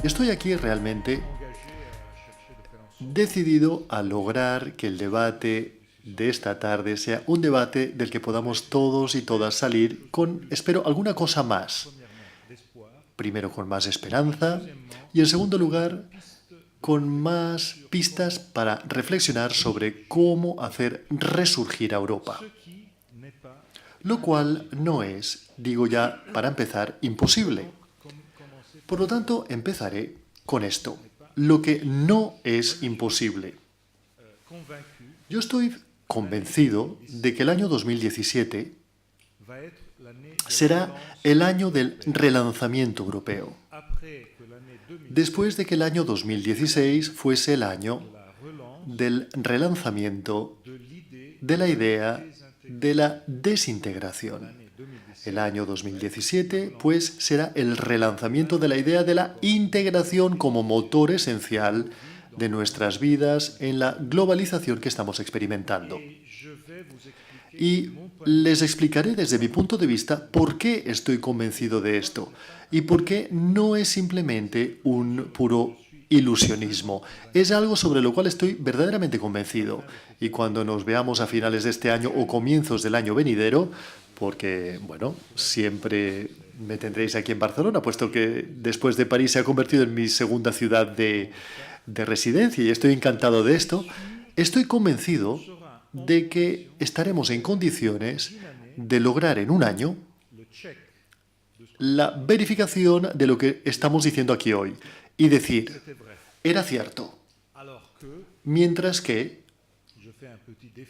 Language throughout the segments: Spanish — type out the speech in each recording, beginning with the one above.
Estoy aquí realmente decidido a lograr que el debate de esta tarde sea un debate del que podamos todos y todas salir con, espero, alguna cosa más. Primero, con más esperanza y, en segundo lugar, con más pistas para reflexionar sobre cómo hacer resurgir a Europa. Lo cual no es, digo ya para empezar, imposible. Por lo tanto, empezaré con esto. Lo que no es imposible. Yo estoy convencido de que el año 2017 será el año del relanzamiento europeo, después de que el año 2016 fuese el año del relanzamiento de la idea de la desintegración. El año 2017, pues, será el relanzamiento de la idea de la integración como motor esencial de nuestras vidas en la globalización que estamos experimentando. Y les explicaré desde mi punto de vista por qué estoy convencido de esto y por qué no es simplemente un puro ilusionismo. Es algo sobre lo cual estoy verdaderamente convencido. Y cuando nos veamos a finales de este año o comienzos del año venidero, porque, bueno, siempre me tendréis aquí en Barcelona, puesto que después de París se ha convertido en mi segunda ciudad de residencia y estoy encantado de esto, estoy convencido de que estaremos en condiciones de lograr en un año la verificación de lo que estamos diciendo aquí hoy y decir, era cierto. Mientras que,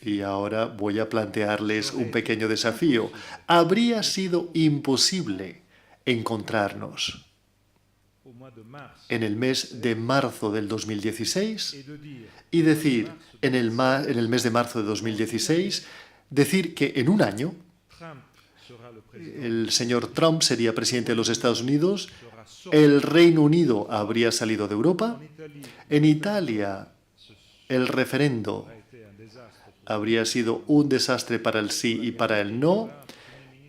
y ahora voy a plantearles un pequeño desafío, habría sido imposible encontrarnos en el mes de marzo del 2016 y decir, en el mes de marzo de 2016, decir que en un año el señor Trump sería presidente de los Estados Unidos, el Reino Unido habría salido de Europa, en Italia el referendo habría sido un desastre para el sí y para el no,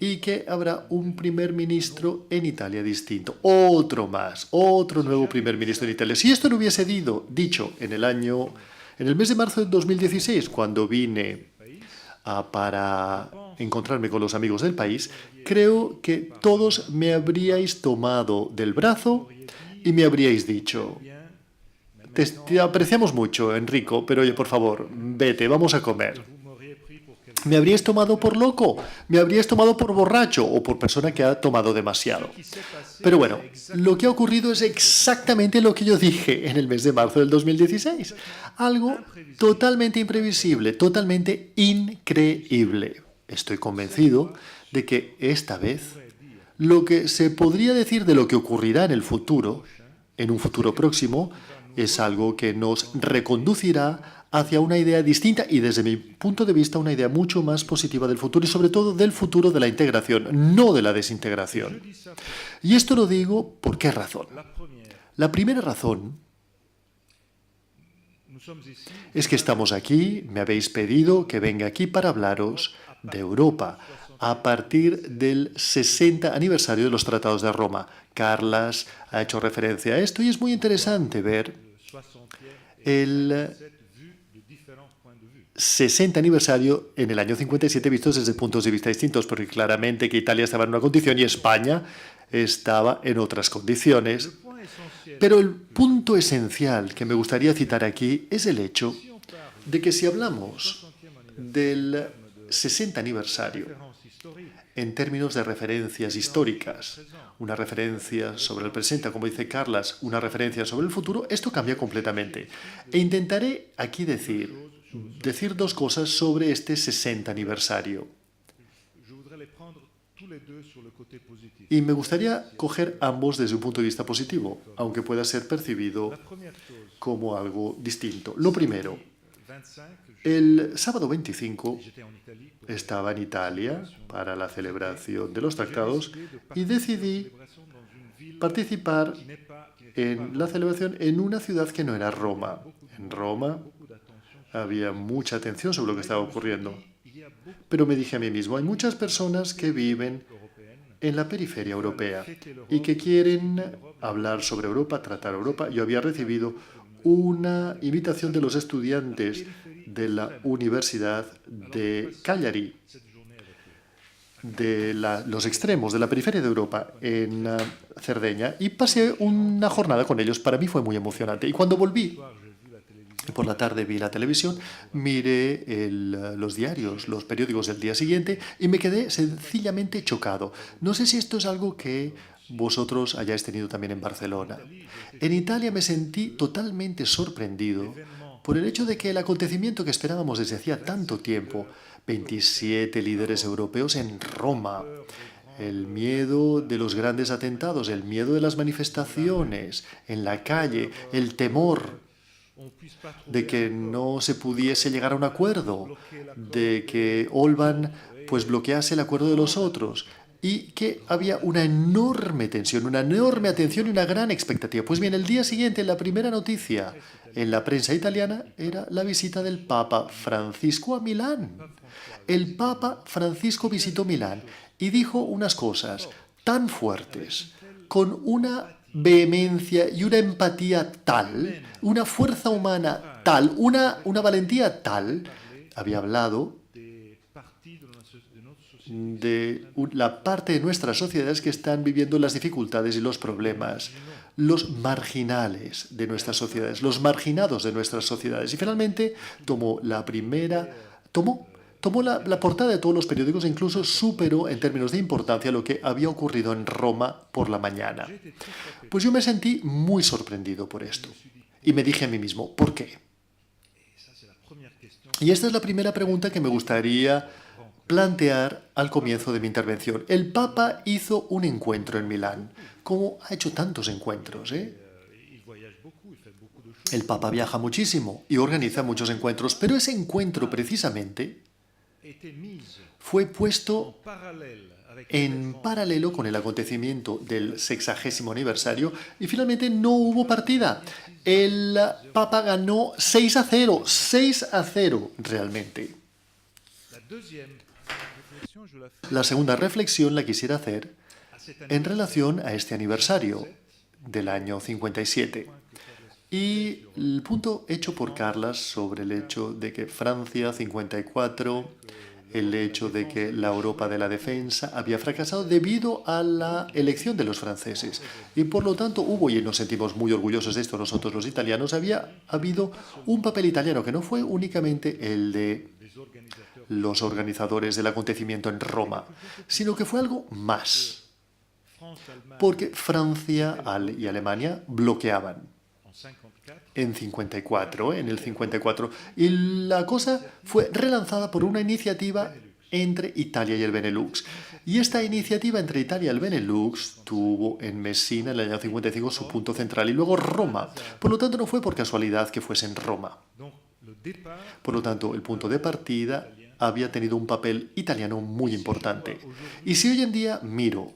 y que habrá un primer ministro en Italia distinto. Otro más, otro nuevo primer ministro en Italia. Si esto no hubiese dicho en el mes de marzo de 2016, cuando vine para encontrarme con los amigos del país, creo que todos me habríais tomado del brazo y me habríais dicho, te apreciamos mucho, Enrico, pero oye, por favor, vete, vamos a comer. ¿Me habríais tomado por loco? ¿Me habríais tomado por borracho o por persona que ha tomado demasiado? Pero bueno, lo que ha ocurrido es exactamente lo que yo dije en el mes de marzo del 2016. Algo totalmente imprevisible, totalmente increíble. Estoy convencido de que esta vez lo que se podría decir de lo que ocurrirá en el futuro, en un futuro próximo, es algo que nos reconducirá hacia una idea distinta y, desde mi punto de vista, una idea mucho más positiva del futuro y, sobre todo, del futuro de la integración, no de la desintegración. Y esto lo digo ¿por qué razón? La primera razón es que estamos aquí, me habéis pedido que venga aquí para hablaros de Europa a partir del 60 aniversario de los Tratados de Roma. Carlas ha hecho referencia a esto y es muy interesante ver el 60 aniversario en el año 57 vistos desde puntos de vista distintos, porque claramente que Italia estaba en una condición y España estaba en otras condiciones. Pero el punto esencial que me gustaría citar aquí es el hecho de que si hablamos del 60 aniversario en términos de referencias históricas, una referencia sobre el presente, como dice Carlas, una referencia sobre el futuro, esto cambia completamente. E intentaré aquí decir dos cosas sobre este 60 aniversario. Y me gustaría coger ambos desde un punto de vista positivo, aunque pueda ser percibido como algo distinto. Lo primero, el sábado 25 estaba en Italia para la celebración de los tratados y decidí participar en la celebración en una ciudad que no era Roma. En Roma había mucha atención sobre lo que estaba ocurriendo. Pero me dije a mí mismo, hay muchas personas que viven en la periferia europea y que quieren hablar sobre Europa, tratar Europa. Yo había recibido una invitación de los estudiantes de la Universidad de Cagliari, de los extremos de la periferia de Europa, en Cerdeña, y pasé una jornada con ellos. Para mí fue muy emocionante. Y cuando volví, por la tarde vi la televisión, miré los diarios, los periódicos del día siguiente y me quedé sencillamente chocado. No sé si esto es algo que vosotros hayáis tenido también en Barcelona. En Italia me sentí totalmente sorprendido por el hecho de que el acontecimiento que esperábamos desde hacía tanto tiempo, 27 líderes europeos en Roma, el miedo de los grandes atentados, el miedo de las manifestaciones en la calle, el temor de que no se pudiese llegar a un acuerdo, de que Orbán pues bloquease el acuerdo de los otros y que había una enorme tensión, una enorme atención y una gran expectativa. Pues bien, el día siguiente la primera noticia en la prensa italiana era la visita del Papa Francisco a Milán. El Papa Francisco visitó Milán y dijo unas cosas tan fuertes, con una vehemencia y una empatía tal, una fuerza humana tal, una valentía tal. Había hablado de la parte de nuestras sociedades que están viviendo las dificultades y los problemas, los marginales de nuestras sociedades, los marginados de nuestras sociedades. Y finalmente tomó la portada de todos los periódicos e incluso superó en términos de importancia lo que había ocurrido en Roma por la mañana. Pues yo me sentí muy sorprendido por esto. Y me dije a mí mismo, ¿por qué? Y esta es la primera pregunta que me gustaría plantear al comienzo de mi intervención. El Papa hizo un encuentro en Milán, como ha hecho tantos encuentros, El Papa viaja muchísimo y organiza muchos encuentros, pero ese encuentro precisamente fue puesto en paralelo con el acontecimiento del 60º aniversario y finalmente no hubo partida. El Papa ganó 6-0, 6-0 realmente. La segunda reflexión la quisiera hacer en relación a este aniversario del año 57. Y el punto hecho por Carlas sobre el hecho de que Francia 54, el hecho de que la Europa de la defensa había fracasado debido a la elección de los franceses. Y por lo tanto hubo, y nos sentimos muy orgullosos de esto nosotros los italianos, había habido un papel italiano que no fue únicamente el de los organizadores del acontecimiento en Roma, sino que fue algo más. Porque Francia y Alemania bloqueaban. En el 54. Y la cosa fue relanzada por una iniciativa entre Italia y el Benelux. Y esta iniciativa entre Italia y el Benelux tuvo en Messina en el año 55 su punto central y luego Roma. Por lo tanto, no fue por casualidad que fuese en Roma. Por lo tanto, el punto de partida había tenido un papel italiano muy importante. Y si hoy en día miro,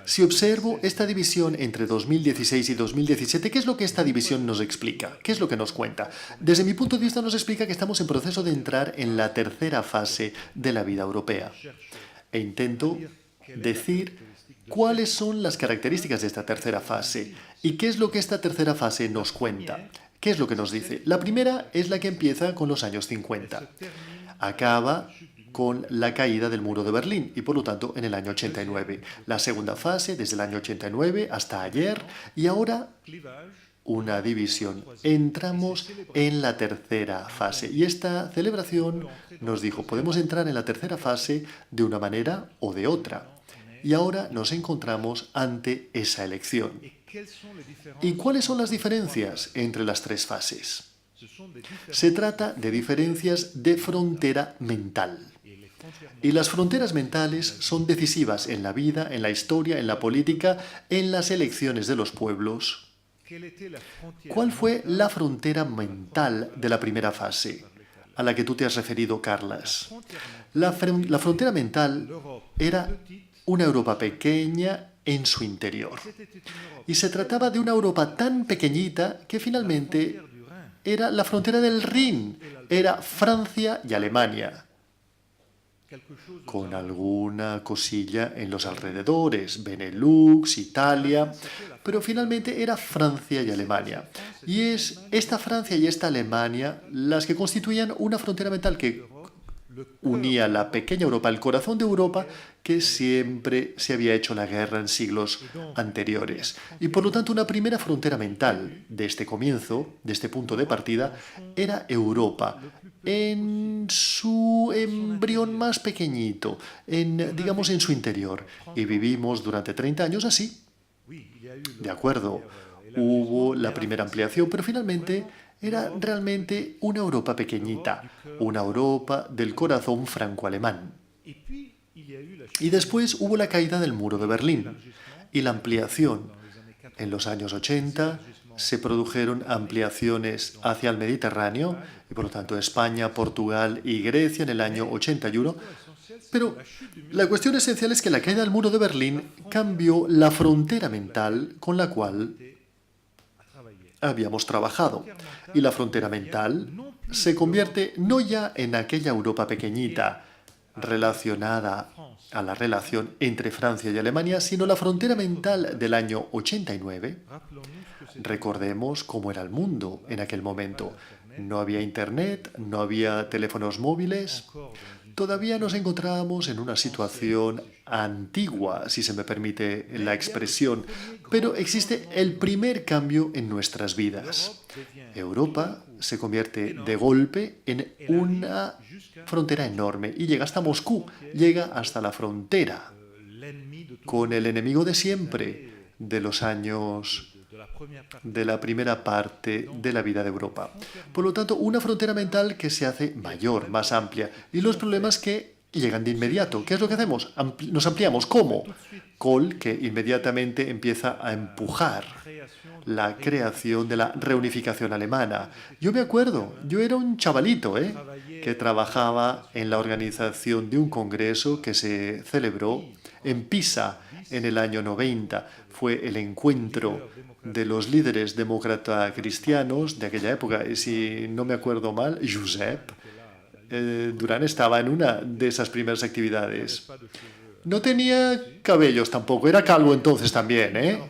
si observo esta división entre 2016 y 2017, ¿qué es lo que esta división nos explica? ¿Qué es lo que nos cuenta? Desde mi punto de vista nos explica que estamos en proceso de entrar en la tercera fase de la vida europea. E intento decir cuáles son las características de esta tercera fase y qué es lo que esta tercera fase nos cuenta. ¿Qué es lo que nos dice? La primera es la que empieza con los años 50. Acaba con la caída del muro de Berlín y por lo tanto en el año 89. La segunda fase desde el año 89 hasta ayer y ahora una división. Entramos en la tercera fase y esta celebración nos dijo podemos entrar en la tercera fase de una manera o de otra. Y ahora nos encontramos ante esa elección. ¿Y cuáles son las diferencias entre las tres fases? Se trata de diferencias de frontera mental. Y las fronteras mentales son decisivas en la vida, en la historia, en la política, en las elecciones de los pueblos. ¿Cuál fue la frontera mental de la primera fase a la que tú te has referido, Carlas? La frontera mental era una Europa pequeña en su interior. Y se trataba de una Europa tan pequeñita que finalmente era la frontera del Rin, era Francia y Alemania. con alguna cosilla en los alrededores, Benelux, Italia, pero finalmente era Francia y Alemania. Y es esta Francia y esta Alemania las que constituían una frontera mental que unía la pequeña Europa, el corazón de Europa, que siempre se había hecho la guerra en siglos anteriores. Y por lo tanto, una primera frontera mental de este comienzo, de este punto de partida, era Europa, en su embrión más pequeñito, digamos en su interior. Y vivimos durante 30 años así. De acuerdo, hubo la primera ampliación, pero finalmente era realmente una Europa pequeñita, una Europa del corazón franco-alemán. Y después hubo la caída del muro de Berlín y la ampliación. En los años 80 se produjeron ampliaciones hacia el Mediterráneo, y por lo tanto España, Portugal y Grecia en el año 81. Pero la cuestión esencial es que la caída del muro de Berlín cambió la frontera mental con la cual habíamos trabajado. Y la frontera mental se convierte no ya en aquella Europa pequeñita relacionada a la relación entre Francia y Alemania, sino la frontera mental del año 89. Recordemos cómo era el mundo en aquel momento. No había internet, no había teléfonos móviles. Todavía nos encontrábamos en una situación antigua, si se me permite la expresión, pero existe el primer cambio en nuestras vidas. Europa se convierte de golpe en una frontera enorme y llega hasta Moscú, llega hasta la frontera con el enemigo de siempre de los años de la primera parte de la vida de Europa. Por lo tanto, una frontera mental que se hace mayor, más amplia, y los problemas que llegan de inmediato. ¿Qué es lo que hacemos? Nos ampliamos. ¿Cómo? Kohl, que inmediatamente empieza a empujar la creación de la reunificación alemana. Yo me acuerdo, yo era un chavalito, que trabajaba en la organización de un congreso que se celebró en Pisa en el año 90. Fue el encuentro de los líderes demócratas cristianos de aquella época. Y si no me acuerdo mal, Josep Durán estaba en una de esas primeras actividades. No tenía cabellos tampoco, era calvo entonces también,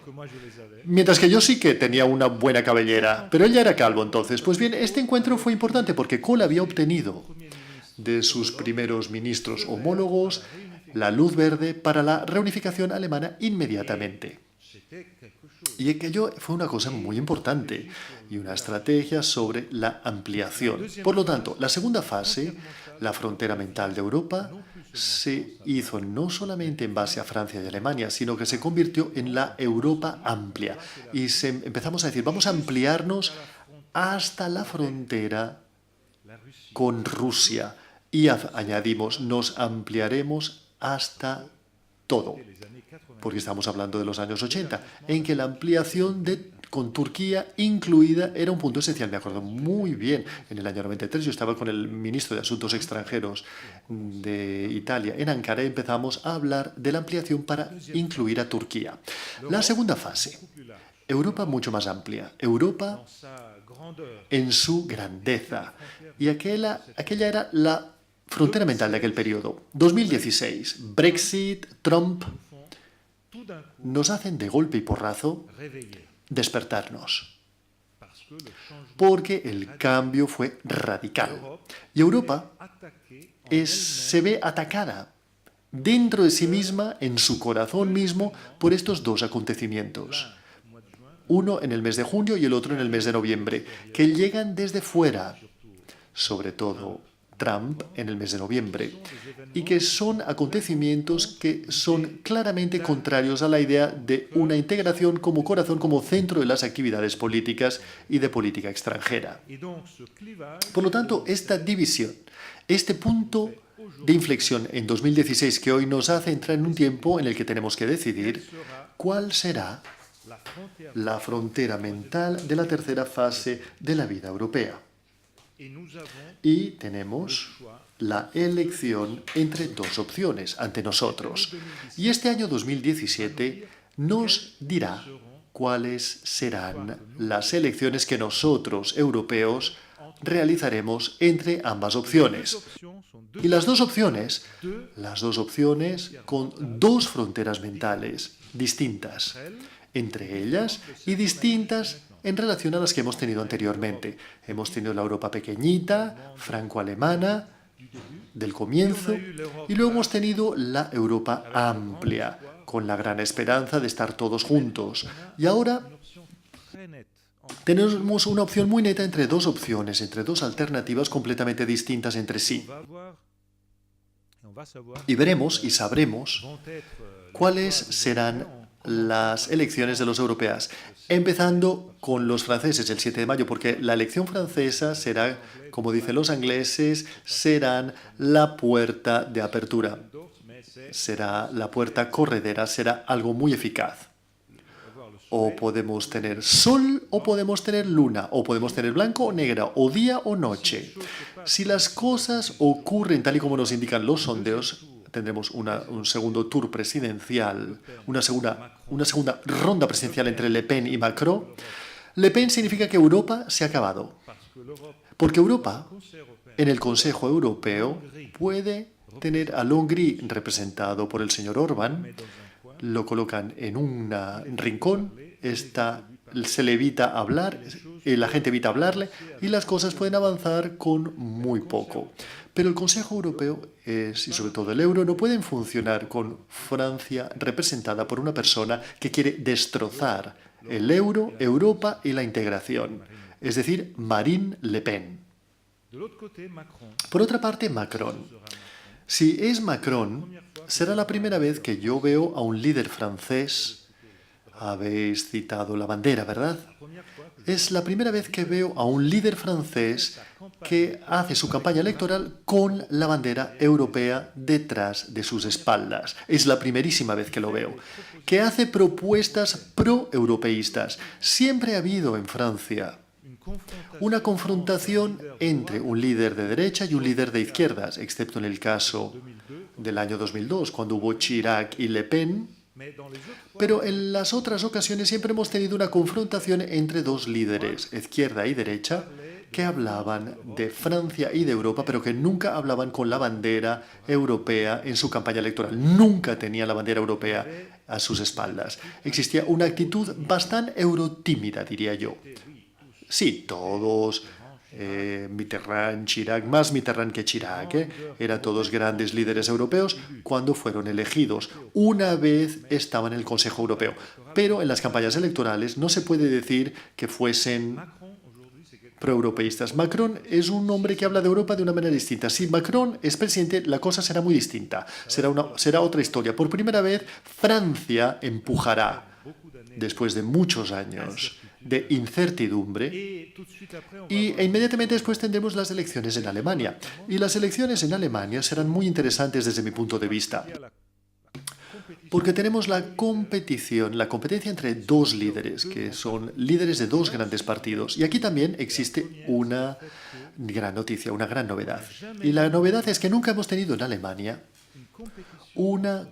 Mientras que yo sí que tenía una buena cabellera, pero él ya era calvo entonces. Pues bien, este encuentro fue importante porque Kohl había obtenido de sus primeros ministros homólogos la luz verde para la reunificación alemana inmediatamente. Y aquello fue una cosa muy importante y una estrategia sobre la ampliación. Por lo tanto, la segunda fase, la frontera mental de Europa, se hizo no solamente en base a Francia y Alemania, sino que se convirtió en la Europa amplia. Y empezamos a decir, vamos a ampliarnos hasta la frontera con Rusia. Y añadimos, nos ampliaremos hasta todo. Porque estamos hablando de los años 80, en que la ampliación con Turquía incluida era un punto esencial. Me acuerdo muy bien, en el año 93 yo estaba con el ministro de Asuntos Extranjeros de Italia en Ankara y empezamos a hablar de la ampliación para incluir a Turquía. La segunda fase, Europa mucho más amplia, Europa en su grandeza. Y aquella era la frontera mental de aquel periodo. 2016, Brexit, Trump, nos hacen de golpe y porrazo despertarnos. Porque el cambio fue radical. Y Europa se ve atacada dentro de sí misma, en su corazón mismo, por estos dos acontecimientos. Uno en el mes de junio y el otro en el mes de noviembre, que llegan desde fuera, sobre todo Trump en el mes de noviembre, y que son acontecimientos que son claramente contrarios a la idea de una integración como corazón, como centro de las actividades políticas y de política extranjera. Por lo tanto, esta división, este punto de inflexión en 2016 que hoy nos hace entrar en un tiempo en el que tenemos que decidir cuál será la frontera mental de la tercera fase de la vida europea. Y tenemos la elección entre dos opciones ante nosotros. Y este año 2017 nos dirá cuáles serán las elecciones que nosotros, europeos, realizaremos entre ambas opciones. Y las dos opciones con dos fronteras mentales distintas entre ellas y distintas en relación a las que hemos tenido anteriormente. Hemos tenido la Europa pequeñita, franco-alemana, del comienzo, y luego hemos tenido la Europa amplia, con la gran esperanza de estar todos juntos. Y ahora tenemos una opción muy neta entre dos opciones, entre dos alternativas completamente distintas entre sí. Y veremos y sabremos cuáles serán las elecciones de los europeas, empezando con los franceses el 7 de mayo, porque la elección francesa será, como dicen los ingleses, serán la puerta de apertura, será la puerta corredera, será algo muy eficaz. O podemos tener sol o podemos tener luna, o podemos tener blanco o negra, o día o noche. Si las cosas ocurren tal y como nos indican los sondeos, tendremos un segundo tour presidencial, una segunda ronda presidencial entre Le Pen y Macron. Le Pen significa que Europa se ha acabado. Porque Europa, en el Consejo Europeo, puede tener a Hongría representado por el señor Orbán, lo colocan en un rincón, se le evita hablar, la gente evita hablarle y las cosas pueden avanzar con muy poco. Pero el Consejo Europeo, y sobre todo el euro, no pueden funcionar con Francia representada por una persona que quiere destrozar el euro, Europa y la integración, es decir, Marine Le Pen. Por otra parte, Macron. Si es Macron, será la primera vez que yo veo a un líder francés. Habéis citado la bandera, ¿verdad? Es la primera vez que veo a un líder francés que hace su campaña electoral con la bandera europea detrás de sus espaldas. Es la primerísima vez que lo veo. Que hace propuestas pro-europeístas. Siempre ha habido en Francia una confrontación entre un líder de derecha y un líder de izquierdas, excepto en el caso del año 2002, cuando hubo Chirac y Le Pen. Pero en las otras ocasiones siempre hemos tenido una confrontación entre dos líderes, izquierda y derecha, que hablaban de Francia y de Europa, pero que nunca hablaban con la bandera europea en su campaña electoral. Nunca tenían la bandera europea a sus espaldas. Existía una actitud bastante eurotímida, diría yo. Sí, todos, Mitterrand, Chirac, más Mitterrand que Chirac, eran todos grandes líderes europeos cuando fueron elegidos. Una vez estaban en el Consejo Europeo. Pero en las campañas electorales no se puede decir que fuesen proeuropeístas. Macron es un hombre que habla de Europa de una manera distinta. Si Macron es presidente, la cosa será muy distinta. Será otra historia. Por primera vez, Francia empujará, después de muchos años de incertidumbre, e inmediatamente después tendremos las elecciones en Alemania. Y las elecciones en Alemania serán muy interesantes desde mi punto de vista, porque tenemos la competencia entre dos líderes, que son líderes de dos grandes partidos. Y aquí también existe una gran noticia, una gran novedad. Y la novedad es que nunca hemos tenido en Alemania una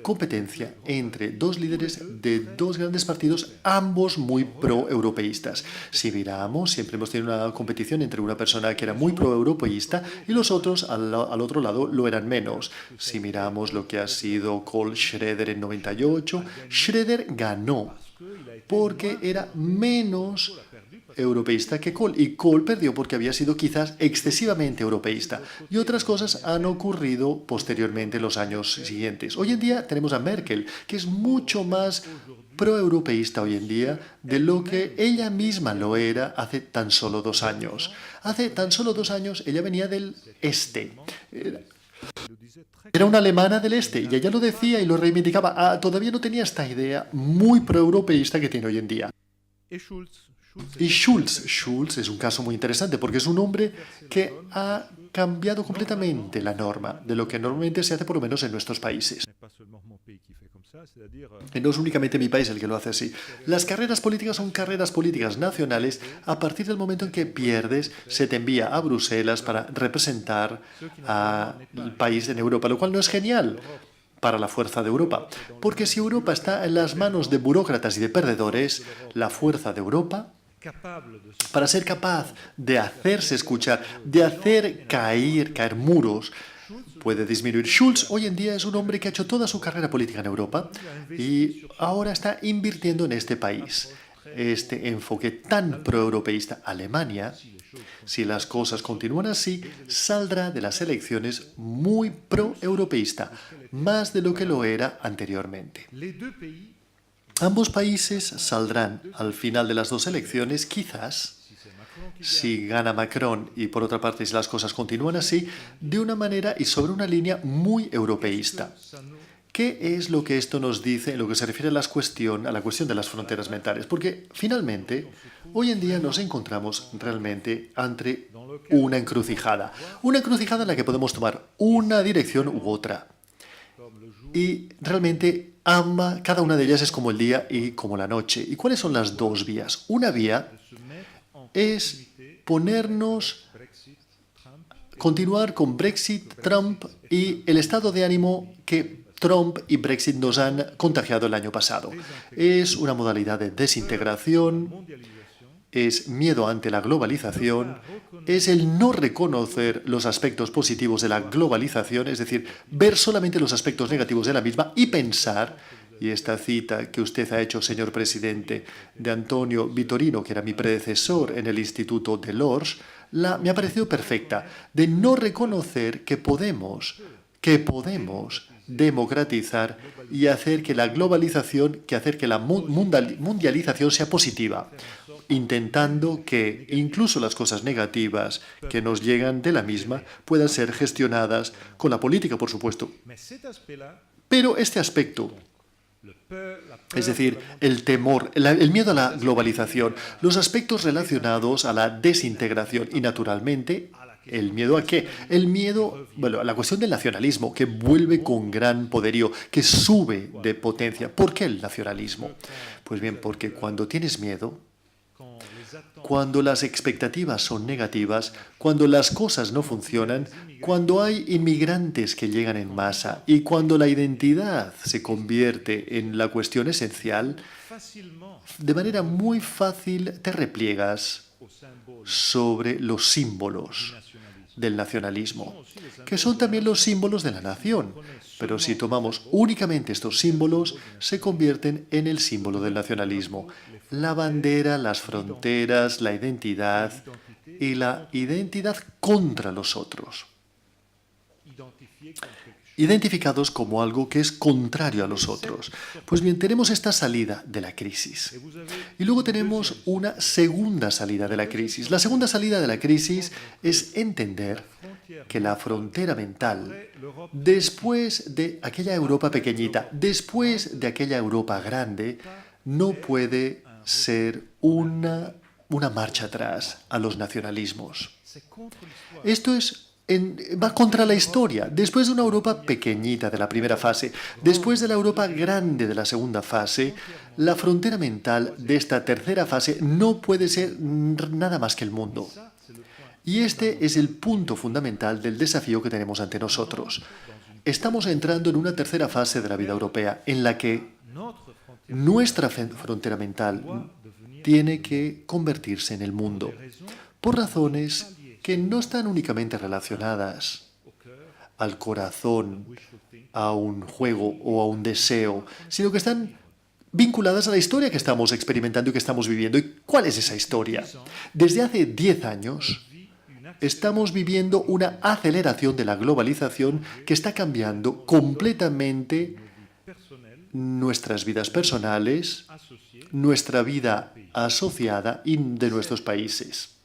competencia entre dos líderes de dos grandes partidos, ambos muy pro-europeístas. Si miramos, siempre hemos tenido una competición entre una persona que era muy pro-europeísta y los otros al otro lado lo eran menos. Si miramos lo que ha sido Kohl-Schröder en 98, Schröder ganó porque era menos europeísta que Kohl, y Kohl perdió porque había sido quizás excesivamente europeísta, y otras cosas han ocurrido posteriormente en los años siguientes. Hoy en día tenemos a Merkel, que es mucho más proeuropeísta hoy en día de lo que ella misma lo era hace tan solo 2 años. Hace tan solo 2 años ella venía del este. Era una alemana del este, y ella lo decía y lo reivindicaba. Todavía no tenía esta idea muy proeuropeísta que tiene hoy en día. Y Schulz es un caso muy interesante porque es un hombre que ha cambiado completamente la norma de lo que normalmente se hace, por lo menos en nuestros países. Y no es únicamente mi país el que lo hace así. Las carreras políticas son carreras políticas nacionales. A partir del momento en que pierdes, se te envía a Bruselas para representar al país en Europa, lo cual no es genial para la fuerza de Europa. Porque si Europa está en las manos de burócratas y de perdedores, la fuerza de Europa para ser capaz de hacerse escuchar, de hacer caer muros, puede disminuir. Schulz hoy en día es un hombre que ha hecho toda su carrera política en Europa y ahora está invirtiendo en este país. Este enfoque tan proeuropeísta. Alemania, si las cosas continúan así, saldrá de las elecciones muy proeuropeísta, más de lo que lo era anteriormente. Ambos países saldrán al final de las dos elecciones, quizás, si gana Macron y por otra parte si las cosas continúan así, de una manera y sobre una línea muy europeísta. ¿Qué es lo que esto nos dice en lo que se refiere a la cuestión de las fronteras mentales? Porque finalmente, hoy en día nos encontramos realmente ante una encrucijada. Una encrucijada en la que podemos tomar una dirección u otra. Y realmente cada una de ellas es como el día y como la noche. ¿Y cuáles son las dos vías? Una vía es continuar con Brexit, Trump y el estado de ánimo que Trump y Brexit nos han contagiado el año pasado. Es una modalidad de desintegración, es miedo ante la globalización, es el no reconocer los aspectos positivos de la globalización, es decir, ver solamente los aspectos negativos de la misma y pensar, y esta cita que usted ha hecho, señor presidente, de Antonio Vitorino, que era mi predecesor en el Instituto de Delors, me ha parecido perfecta, de no reconocer que podemos democratizar y hacer que la globalización, hacer que la mundialización sea positiva, intentando que incluso las cosas negativas que nos llegan de la misma puedan ser gestionadas con la política, por supuesto. Pero este aspecto, es decir, el temor, el miedo a la globalización, los aspectos relacionados a la desintegración y, naturalmente, ¿el miedo a qué? El miedo, a la cuestión del nacionalismo, que vuelve con gran poderío, que sube de potencia. ¿Por qué el nacionalismo? Pues bien, porque cuando tienes miedo, cuando las expectativas son negativas, cuando las cosas no funcionan, cuando hay inmigrantes que llegan en masa y cuando la identidad se convierte en la cuestión esencial, de manera muy fácil te repliegas sobre los símbolos del nacionalismo, que son también los símbolos de la nación. Pero si tomamos únicamente estos símbolos, se convierten en el símbolo del nacionalismo. La bandera, las fronteras, la identidad y la identidad contra los otros. Identificados como algo que es contrario a los otros. Pues bien, tenemos esta salida de la crisis. Y luego tenemos una segunda salida de la crisis. La segunda salida de la crisis es entender que la frontera mental, después de aquella Europa pequeñita, después de aquella Europa grande, no puede ser una marcha atrás a los nacionalismos. Esto va contra la historia. Después de una Europa pequeñita de la primera fase, después de la Europa grande de la segunda fase, la frontera mental de esta tercera fase no puede ser nada más que el mundo. Y este es el punto fundamental del desafío que tenemos ante nosotros. Estamos entrando en una tercera fase de la vida europea, en la que nuestra frontera mental tiene que convertirse en el mundo, por razones que no están únicamente relacionadas al corazón, a un juego o a un deseo, sino que están vinculadas a la historia que estamos experimentando y que estamos viviendo. ¿Y cuál es esa historia? Desde hace 10 años estamos viviendo una aceleración de la globalización que está cambiando completamente nuestras vidas personales, nuestra vida asociada y de nuestros países.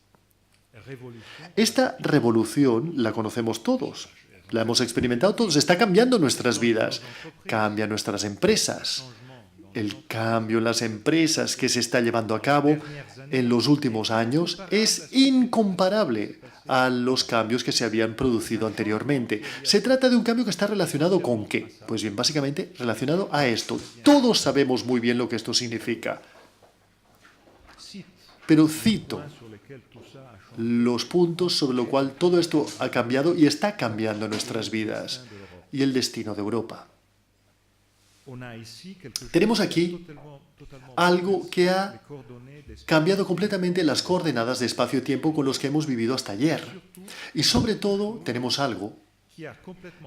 Esta revolución la conocemos todos, la hemos experimentado todos, está cambiando nuestras vidas, cambia nuestras empresas. El cambio en las empresas que se está llevando a cabo en los últimos años es incomparable a los cambios que se habían producido anteriormente. Se trata de un cambio que está relacionado ¿con qué? Pues bien, básicamente relacionado a esto. Todos sabemos muy bien lo que esto significa. Pero cito los puntos sobre los cuales todo esto ha cambiado y está cambiando nuestras vidas y el destino de Europa. Tenemos aquí algo que ha cambiado completamente las coordenadas de espacio-tiempo con los que hemos vivido hasta ayer. Y sobre todo tenemos algo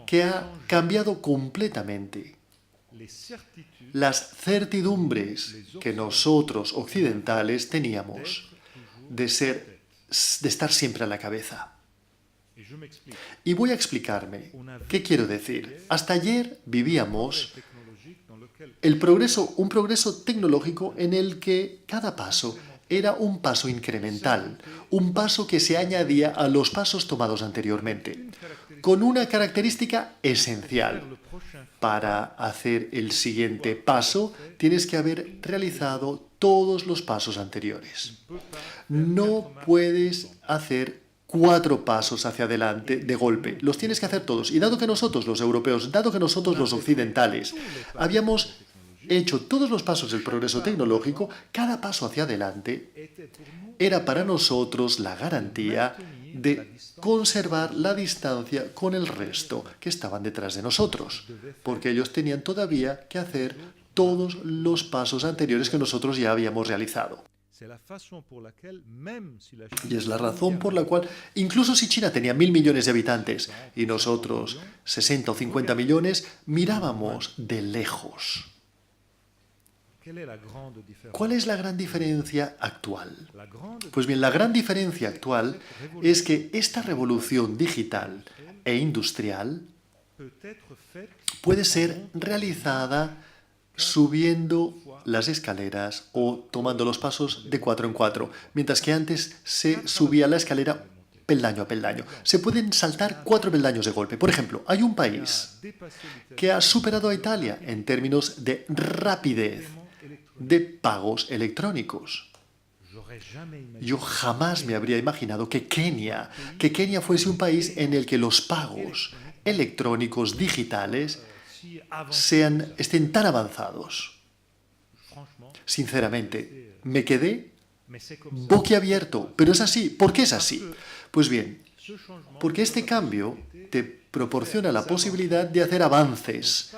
que ha cambiado completamente las certidumbres que nosotros occidentales teníamos de estar siempre a la cabeza. Y voy a explicarme qué quiero decir. Hasta ayer vivíamos un progreso tecnológico en el que cada paso era un paso incremental, un paso que se añadía a los pasos tomados anteriormente, con una característica esencial. Para hacer el siguiente paso, tienes que haber realizado todos los pasos anteriores. No puedes hacer 4 pasos hacia adelante de golpe. Los tienes que hacer todos. Y dado que nosotros, los europeos, dado que nosotros, los occidentales, habíamos hecho todos los pasos del progreso tecnológico, cada paso hacia adelante era para nosotros la garantía de conservar la distancia con el resto que estaban detrás de nosotros, porque ellos tenían todavía que hacer todos los pasos anteriores que nosotros ya habíamos realizado. Y es la razón por la cual, incluso si China tenía 1.000 millones de habitantes y nosotros 60 o 50 millones, mirábamos de lejos. ¿Cuál es la gran diferencia actual? Pues bien, la gran diferencia actual es que esta revolución digital e industrial puede ser realizada subiendo las escaleras o tomando los pasos de 4 en 4, mientras que antes se subía la escalera peldaño a peldaño. Se pueden saltar 4 peldaños de golpe. Por ejemplo, hay un país que ha superado a Italia en términos de rapidez de pagos electrónicos. Yo jamás me habría imaginado que Kenia fuese un país en el que los pagos electrónicos digitales estén tan avanzados. Sinceramente, me quedé boquiabierto. Pero es así. ¿Por qué es así? Pues bien, porque este cambio te proporciona la posibilidad de hacer avances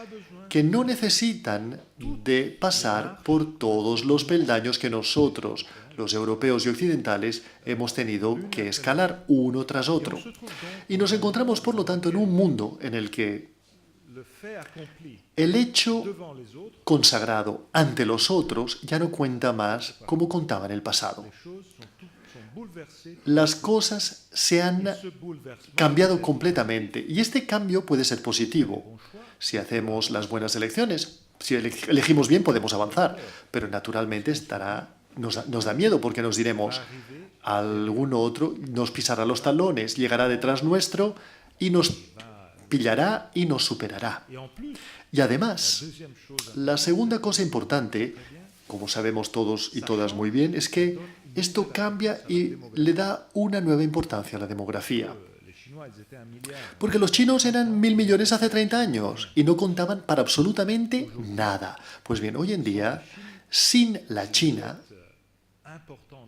que no necesitan de pasar por todos los peldaños que nosotros, los europeos y occidentales, hemos tenido que escalar uno tras otro. Y nos encontramos, por lo tanto, en un mundo en el que el hecho consagrado ante los otros ya no cuenta más como contaba en el pasado. Las cosas se han cambiado completamente y este cambio puede ser positivo. Si hacemos las buenas elecciones, si elegimos bien podemos avanzar, pero naturalmente nos da miedo porque nos diremos, alguno otro nos pisará los talones, llegará detrás nuestro y nos pillará y nos superará. Y además, la segunda cosa importante, como sabemos todos y todas muy bien, es que esto cambia y le da una nueva importancia a la demografía. Porque los chinos eran 1.000 millones hace 30 años y no contaban para absolutamente nada. Pues bien, hoy en día, sin la China,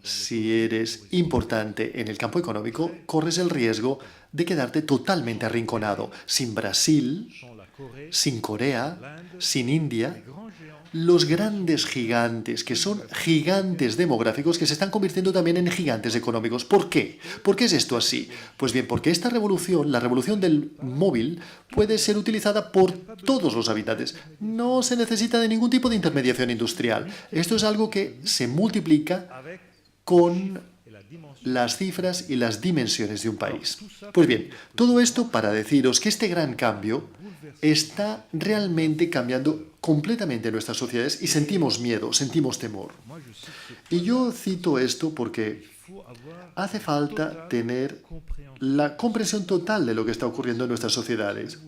si eres importante en el campo económico, corres el riesgo de quedarte totalmente arrinconado. Sin Brasil, sin Corea, sin India, los grandes gigantes, que son gigantes demográficos, que se están convirtiendo también en gigantes económicos. ¿Por qué? ¿Por qué es esto así? Pues bien, porque esta revolución, la revolución del móvil, puede ser utilizada por todos los habitantes. No se necesita de ningún tipo de intermediación industrial. Esto es algo que se multiplica con las cifras y las dimensiones de un país. Pues bien, todo esto para deciros que este gran cambio está realmente cambiando completamente nuestras sociedades y sentimos miedo, sentimos temor. Y yo cito esto porque hace falta tener la comprensión total de lo que está ocurriendo en nuestras sociedades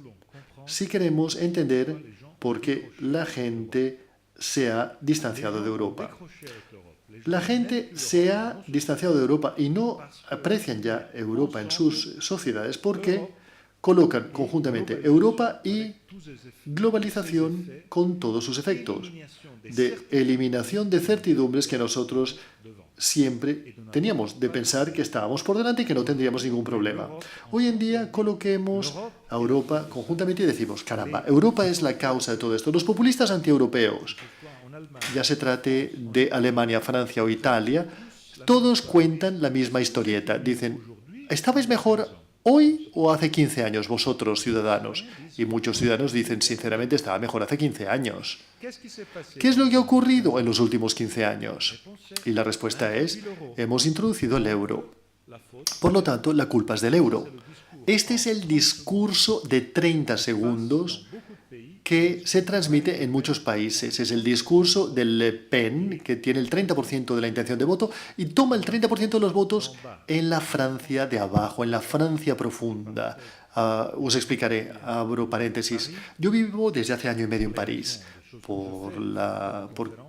si queremos entender por qué la gente se ha distanciado de Europa. La gente se ha distanciado de Europa y no aprecian ya Europa en sus sociedades porque colocan conjuntamente Europa y globalización con todos sus efectos, de eliminación de certidumbres que nosotros siempre teníamos de pensar que estábamos por delante y que no tendríamos ningún problema. Hoy en día coloquemos a Europa conjuntamente y decimos, caramba, Europa es la causa de todo esto. Los populistas antieuropeos, ya se trate de Alemania, Francia o Italia, todos cuentan la misma historieta. Dicen, ¿estabais mejor hoy o hace 15 años vosotros, ciudadanos? Y muchos ciudadanos dicen, sinceramente, estaba mejor hace 15 años. ¿Qué es lo que ha ocurrido en los últimos 15 años? Y la respuesta es, hemos introducido el euro. Por lo tanto, la culpa es del euro. Este es el discurso de 30 segundos que se transmite en muchos países. Es el discurso de Le Pen, que tiene el 30% de la intención de voto y toma el 30% de los votos en la Francia de abajo, en la Francia profunda. Os explicaré, abro paréntesis. Yo vivo desde hace año y medio en París. Por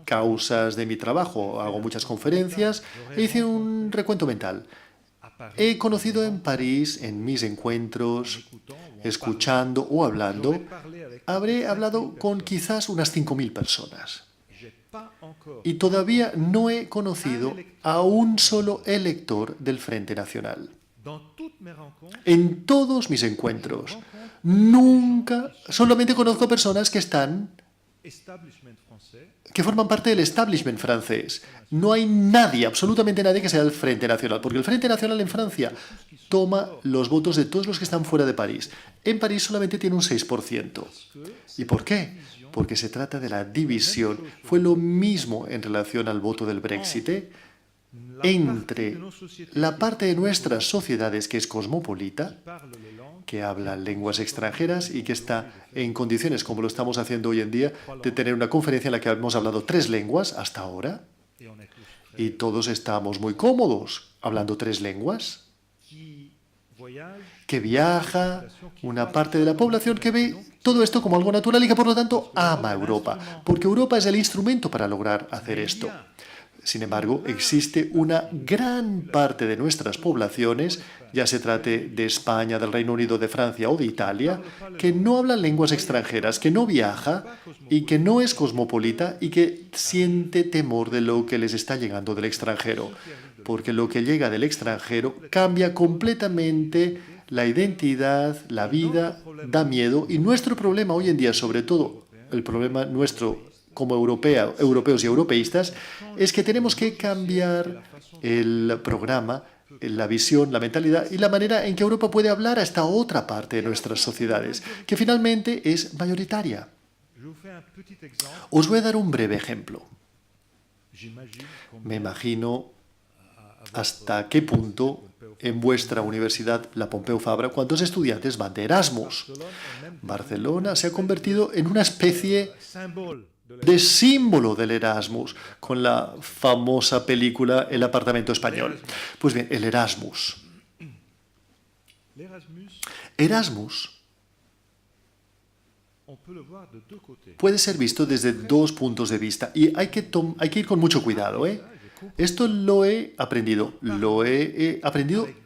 causas de mi trabajo hago muchas conferencias e hice un recuento mental. He conocido en París, en mis encuentros, escuchando o hablando, habré hablado con quizás unas 5.000 personas. Y todavía no he conocido a un solo elector del Frente Nacional. En todos mis encuentros, solamente conozco personas que forman parte del establishment francés. No hay nadie, absolutamente nadie que sea del Frente Nacional, porque el Frente Nacional en Francia toma los votos de todos los que están fuera de París. En París solamente tiene un 6%. ¿Y por qué? Porque se trata de la división. Fue lo mismo en relación al voto del Brexit, entre la parte de nuestras sociedades que es cosmopolita, que habla lenguas extranjeras y que está en condiciones, como lo estamos haciendo hoy en día, de tener una conferencia en la que hemos hablado 3 lenguas hasta ahora, y todos estamos muy cómodos hablando 3 lenguas, que viaja, una parte de la población que ve todo esto como algo natural y que por lo tanto ama a Europa, porque Europa es el instrumento para lograr hacer esto. Sin embargo, existe una gran parte de nuestras poblaciones, ya se trate de España, del Reino Unido, de Francia o de Italia, que no hablan lenguas extranjeras, que no viaja y que no es cosmopolita y que siente temor de lo que les está llegando del extranjero. Porque lo que llega del extranjero cambia completamente la identidad, la vida, da miedo. Y nuestro problema hoy en día, sobre todo el problema nuestro como europeos y europeístas, es que tenemos que cambiar el programa, la visión, la mentalidad y la manera en que Europa puede hablar a esta otra parte de nuestras sociedades, que finalmente es mayoritaria. Os voy a dar un breve ejemplo. Me imagino hasta qué punto en vuestra universidad, la Pompeu Fabra, cuántos estudiantes van de Erasmus. Barcelona se ha convertido en una especie de símbolo del Erasmus, con la famosa película El apartamento español. Pues bien, el Erasmus. Erasmus puede ser visto desde 2 puntos de vista y hay que ir con mucho cuidado, Esto lo he aprendido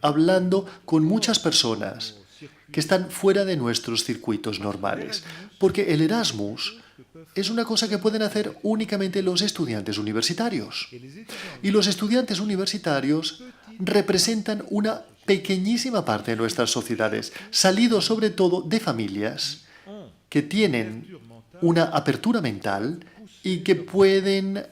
hablando con muchas personas que están fuera de nuestros circuitos normales, porque el Erasmus es una cosa que pueden hacer únicamente los estudiantes universitarios. Y los estudiantes universitarios representan una pequeñísima parte de nuestras sociedades, salidos sobre todo de familias que tienen una apertura mental y que pueden,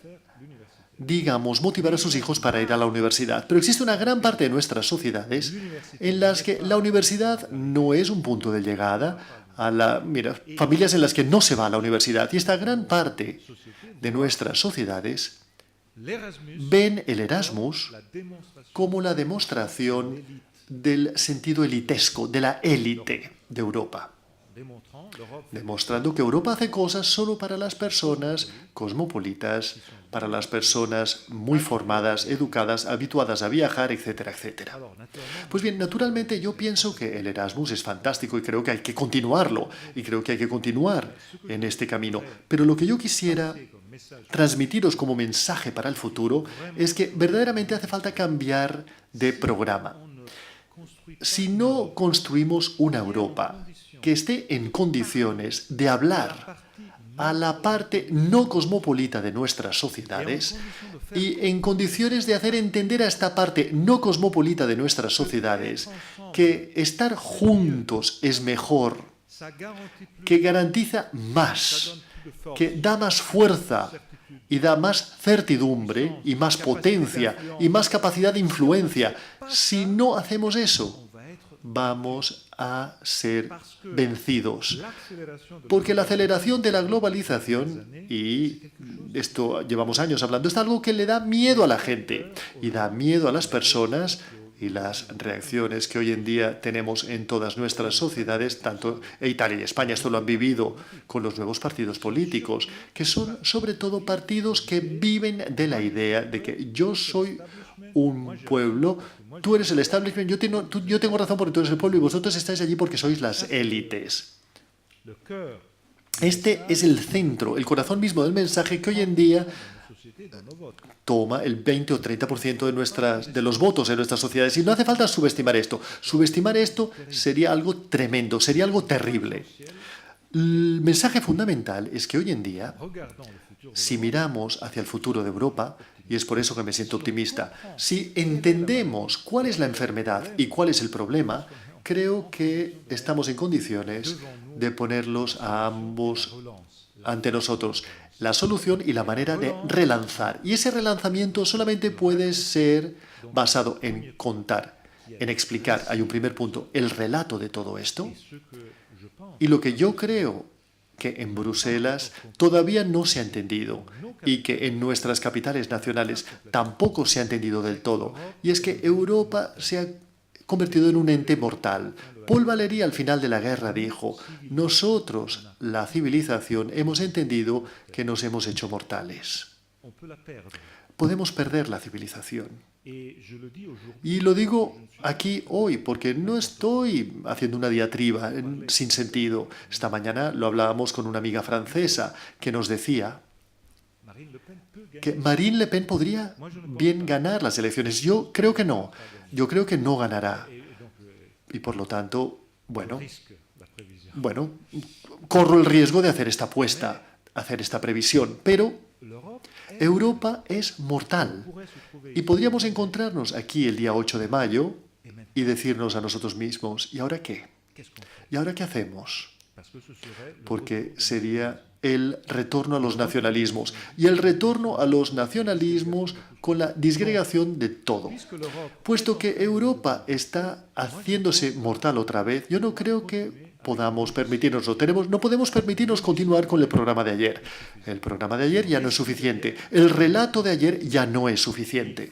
digamos, motivar a sus hijos para ir a la universidad. Pero existe una gran parte de nuestras sociedades en las que la universidad no es un punto de llegada, familias en las que no se va a la universidad. Y esta gran parte de nuestras sociedades ven el Erasmus como la demostración del sentido elitesco, de la élite de Europa, demostrando que Europa hace cosas solo para las personas cosmopolitas, para las personas muy formadas, educadas, habituadas a viajar, etcétera, etcétera. Pues bien, naturalmente yo pienso que el Erasmus es fantástico y creo que hay que continuarlo, y creo que hay que continuar en este camino. Pero lo que yo quisiera transmitiros como mensaje para el futuro es que verdaderamente hace falta cambiar de programa. Si no construimos una Europa que esté en condiciones de hablar a la parte no cosmopolita de nuestras sociedades, y en condiciones de hacer entender a esta parte no cosmopolita de nuestras sociedades que estar juntos es mejor, que garantiza más, que da más fuerza y da más certidumbre y más potencia y más capacidad de influencia. Si no hacemos eso, vamos a ser vencidos. Porque la aceleración de la globalización, y esto llevamos años hablando, es algo que le da miedo a la gente y da miedo a las personas. Y las reacciones que hoy en día tenemos en todas nuestras sociedades, tanto Italia y España, esto lo han vivido con los nuevos partidos políticos, que son sobre todo partidos que viven de la idea de que yo soy un pueblo, tú eres el establishment, yo tengo razón porque tú eres el pueblo y vosotros estáis allí porque sois las élites. Este es el centro, el corazón mismo del mensaje que hoy en día toma el 20 o 30% de los votos en nuestras sociedades. Y no hace falta subestimar esto. Subestimar esto sería algo tremendo, sería algo terrible. El mensaje fundamental es que hoy en día, si miramos hacia el futuro de Europa, y es por eso que me siento optimista, si entendemos cuál es la enfermedad y cuál es el problema, creo que estamos en condiciones de ponerlos a ambos ante nosotros. La solución y la manera de relanzar. Y ese relanzamiento solamente puede ser basado en contar, en explicar. Hay un primer punto, el relato de todo esto. Y lo que yo creo que en Bruselas todavía no se ha entendido y que en nuestras capitales nacionales tampoco se ha entendido del todo. Y es que Europa se ha convertido en un ente mortal. Paul Valéry al final de la guerra dijo, nosotros, la civilización, hemos entendido que nos hemos hecho mortales. Podemos perder la civilización. Y lo digo aquí hoy porque no estoy haciendo una diatriba sin sentido. Esta mañana lo hablábamos con una amiga francesa que nos decía que Marine Le Pen podría bien ganar las elecciones. Yo creo que no. Yo creo que no ganará. Y por lo tanto, bueno, corro el riesgo de hacer esta apuesta, hacer esta previsión. Pero Europa es mortal. Y podríamos encontrarnos aquí el día 8 de mayo y decirnos a nosotros mismos, ¿y ahora qué? ¿Y ahora qué hacemos? Porque sería el retorno a los nacionalismos. Y el retorno a los nacionalismos con la disgregación de todo. Puesto que Europa está haciéndose mortal otra vez, yo no creo que podamos permitirnoslo. No podemos permitirnos continuar con el programa de ayer. El programa de ayer ya no es suficiente. El relato de ayer ya no es suficiente.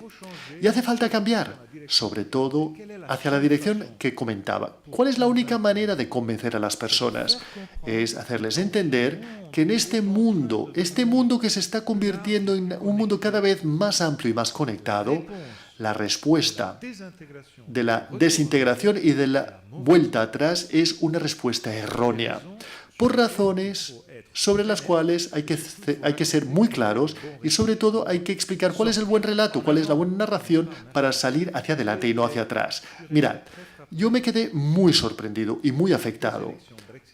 Y hace falta cambiar, sobre todo hacia la dirección que comentaba. ¿Cuál es la única manera de convencer a las personas? Es hacerles entender que en este mundo que se está convirtiendo en un mundo cada vez más amplio y más conectado, la respuesta de la desintegración y de la vuelta atrás es una respuesta errónea, por razones sobre las cuales hay que ser muy claros y sobre todo hay que explicar cuál es el buen relato, cuál es la buena narración para salir hacia adelante y no hacia atrás. Mirad, yo me quedé muy sorprendido y muy afectado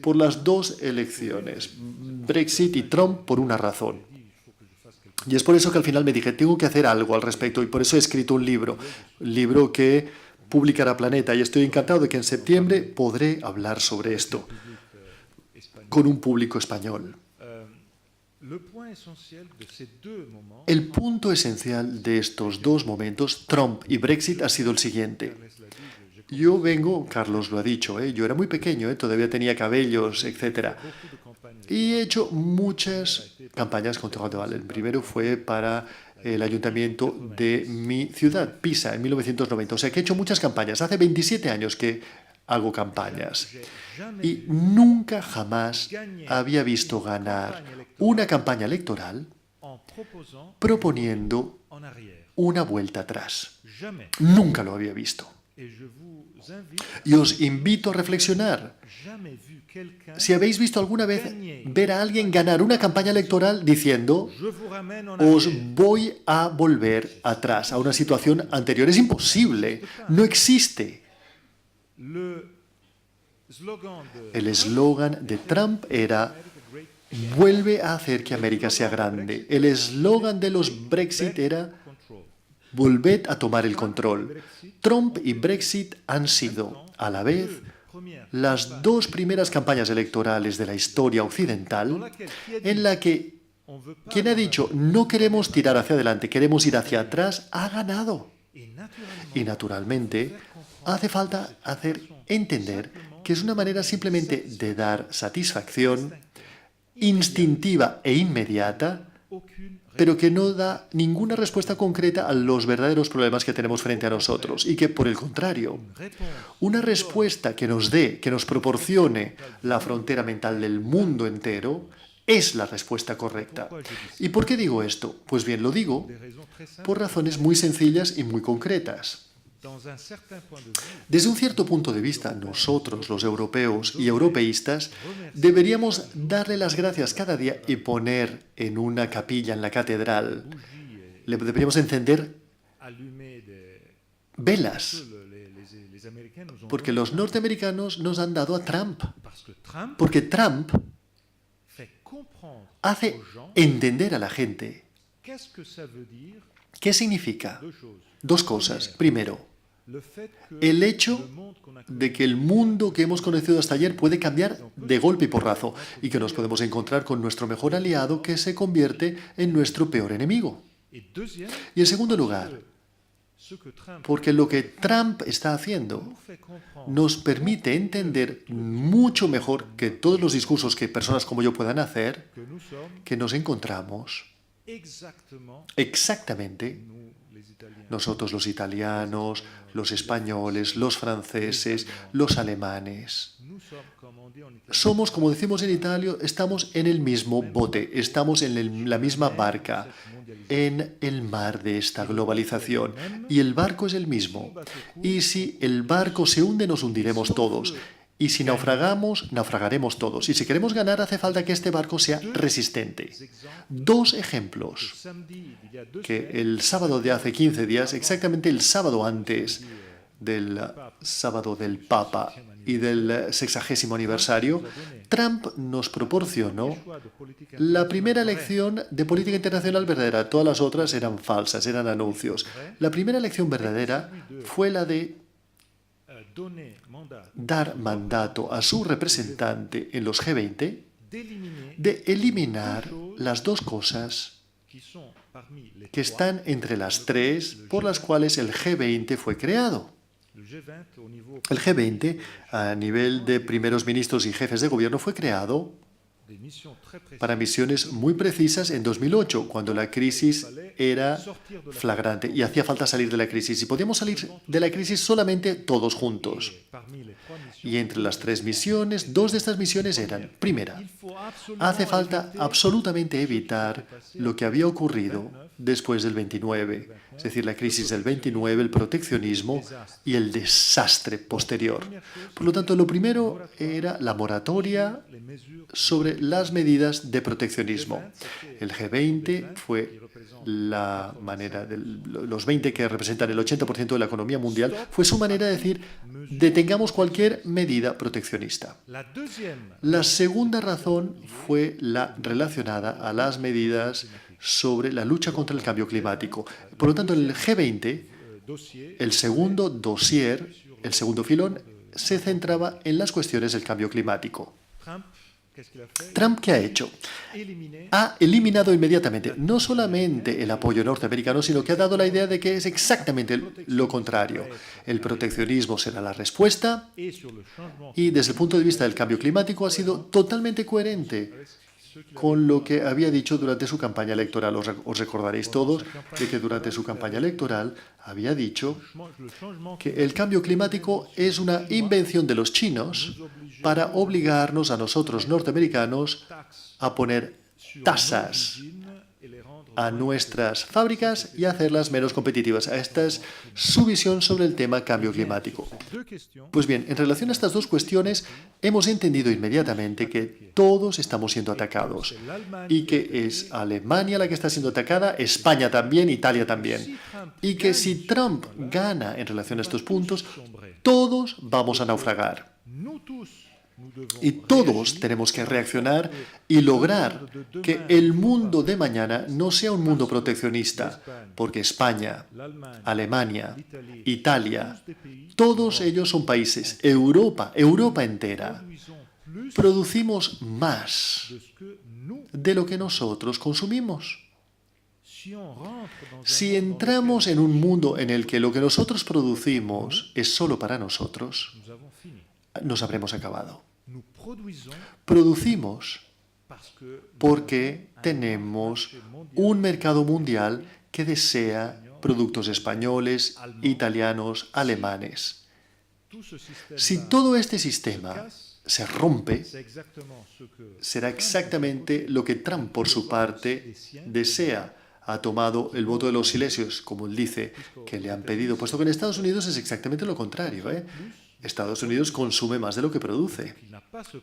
por las dos elecciones, Brexit y Trump, por una razón. Y es por eso que al final me dije, tengo que hacer algo al respecto, y por eso he escrito un libro que publicará Planeta, y estoy encantado de que en septiembre podré hablar sobre esto con un público español. El punto esencial de estos dos momentos, Trump y Brexit, ha sido el siguiente. Yo vengo, Carlos lo ha dicho, yo era muy pequeño, todavía tenía cabellos, etc. Y he hecho muchas campañas contra Erdogan. El primero fue para el ayuntamiento de mi ciudad, Pisa, en 1990. O sea que he hecho muchas campañas. Hace 27 años que hago campañas. Y nunca jamás había visto ganar una campaña electoral proponiendo una vuelta atrás. Nunca lo había visto. Y os invito a reflexionar. Si habéis visto alguna vez ver a alguien ganar una campaña electoral diciendo os voy a volver atrás a una situación anterior, es imposible, no existe. El eslogan de Trump era vuelve a hacer que América sea grande. El eslogan de los Brexit era «Volved a tomar el control». Trump y Brexit han sido, a la vez, las dos primeras campañas electorales de la historia occidental en la que quien ha dicho «no queremos tirar hacia adelante, queremos ir hacia atrás», ha ganado. Y naturalmente hace falta hacer entender que es una manera simplemente de dar satisfacción instintiva e inmediata, pero que no da ninguna respuesta concreta a los verdaderos problemas que tenemos frente a nosotros. Y que, por el contrario, una respuesta que nos dé, que nos proporcione la frontera mental del mundo entero, es la respuesta correcta. ¿Y por qué digo esto? Pues bien, lo digo por razones muy sencillas y muy concretas. Desde un cierto punto de vista, nosotros, los europeos y europeístas, deberíamos darle las gracias cada día y poner en una capilla, en la catedral, le deberíamos encender velas, porque los norteamericanos nos han dado a Trump, porque Trump hace entender a la gente qué significa. Dos cosas. Primero, el hecho de que el mundo que hemos conocido hasta ayer puede cambiar de golpe y porrazo y que nos podemos encontrar con nuestro mejor aliado que se convierte en nuestro peor enemigo. Y en segundo lugar, porque lo que Trump está haciendo nos permite entender mucho mejor que todos los discursos que personas como yo puedan hacer, que nos encontramos exactamente nosotros, los italianos, los españoles, los franceses, los alemanes. Somos, como decimos en Italia, estamos en el mismo bote, estamos en la misma barca, en el mar de esta globalización. Y el barco es el mismo. Y si el barco se hunde, nos hundiremos todos. Y si naufragamos, naufragaremos todos. Y si queremos ganar, hace falta que este barco sea resistente. Dos ejemplos. Que el sábado de hace 15 días, exactamente el sábado antes del sábado del Papa y del 60º aniversario, Trump nos proporcionó la primera lección de política internacional verdadera. Todas las otras eran falsas, eran anuncios. La primera lección verdadera fue la de dar mandato a su representante en los G20 de eliminar las dos cosas que están entre las tres por las cuales el G20 fue creado. El G20, a nivel de primeros ministros y jefes de gobierno, fue creado para misiones muy precisas en 2008, cuando la crisis era flagrante y hacía falta salir de la crisis. Y podíamos salir de la crisis solamente todos juntos. Y entre las tres misiones, dos de estas misiones eran, primera, hace falta absolutamente evitar lo que había ocurrido después del 29, es decir, la crisis del 29, el proteccionismo y el desastre posterior. Por lo tanto, lo primero era la moratoria sobre las medidas de proteccionismo. El G20 fue la manera, los 20 que representan el 80% de la economía mundial, fue su manera de decir, detengamos cualquier medida proteccionista. La segunda razón fue la relacionada a las medidas sobre la lucha contra el cambio climático. Por lo tanto, el G20, el segundo dossier, el segundo filón, se centraba en las cuestiones del cambio climático. Trump, ¿qué ha hecho? Ha eliminado inmediatamente no solamente el apoyo norteamericano, sino que ha dado la idea de que es exactamente lo contrario. El proteccionismo será la respuesta y desde el punto de vista del cambio climático ha sido totalmente coherente con lo que había dicho durante su campaña electoral. Os recordaréis todos de que durante su campaña electoral había dicho que el cambio climático es una invención de los chinos para obligarnos a nosotros norteamericanos a poner tasas a nuestras fábricas y hacerlas menos competitivas. Esta es su visión sobre el tema cambio climático. Pues bien, en relación a estas dos cuestiones, hemos entendido inmediatamente que todos estamos siendo atacados y que es Alemania la que está siendo atacada, España también, Italia también. Y que si Trump gana en relación a estos puntos, todos vamos a naufragar. Y todos tenemos que reaccionar y lograr que el mundo de mañana no sea un mundo proteccionista, porque España, Alemania, Italia, todos ellos son países, Europa entera, producimos más de lo que nosotros consumimos. Si entramos en un mundo en el que lo que nosotros producimos es solo para nosotros, nos habremos acabado. Producimos porque tenemos un mercado mundial que desea productos españoles, italianos, alemanes. Si todo este sistema se rompe, será exactamente lo que Trump, por su parte, desea. Ha tomado el voto de los silesios, como él dice, que le han pedido, puesto que en Estados Unidos es exactamente lo contrario, Estados Unidos consume más de lo que produce.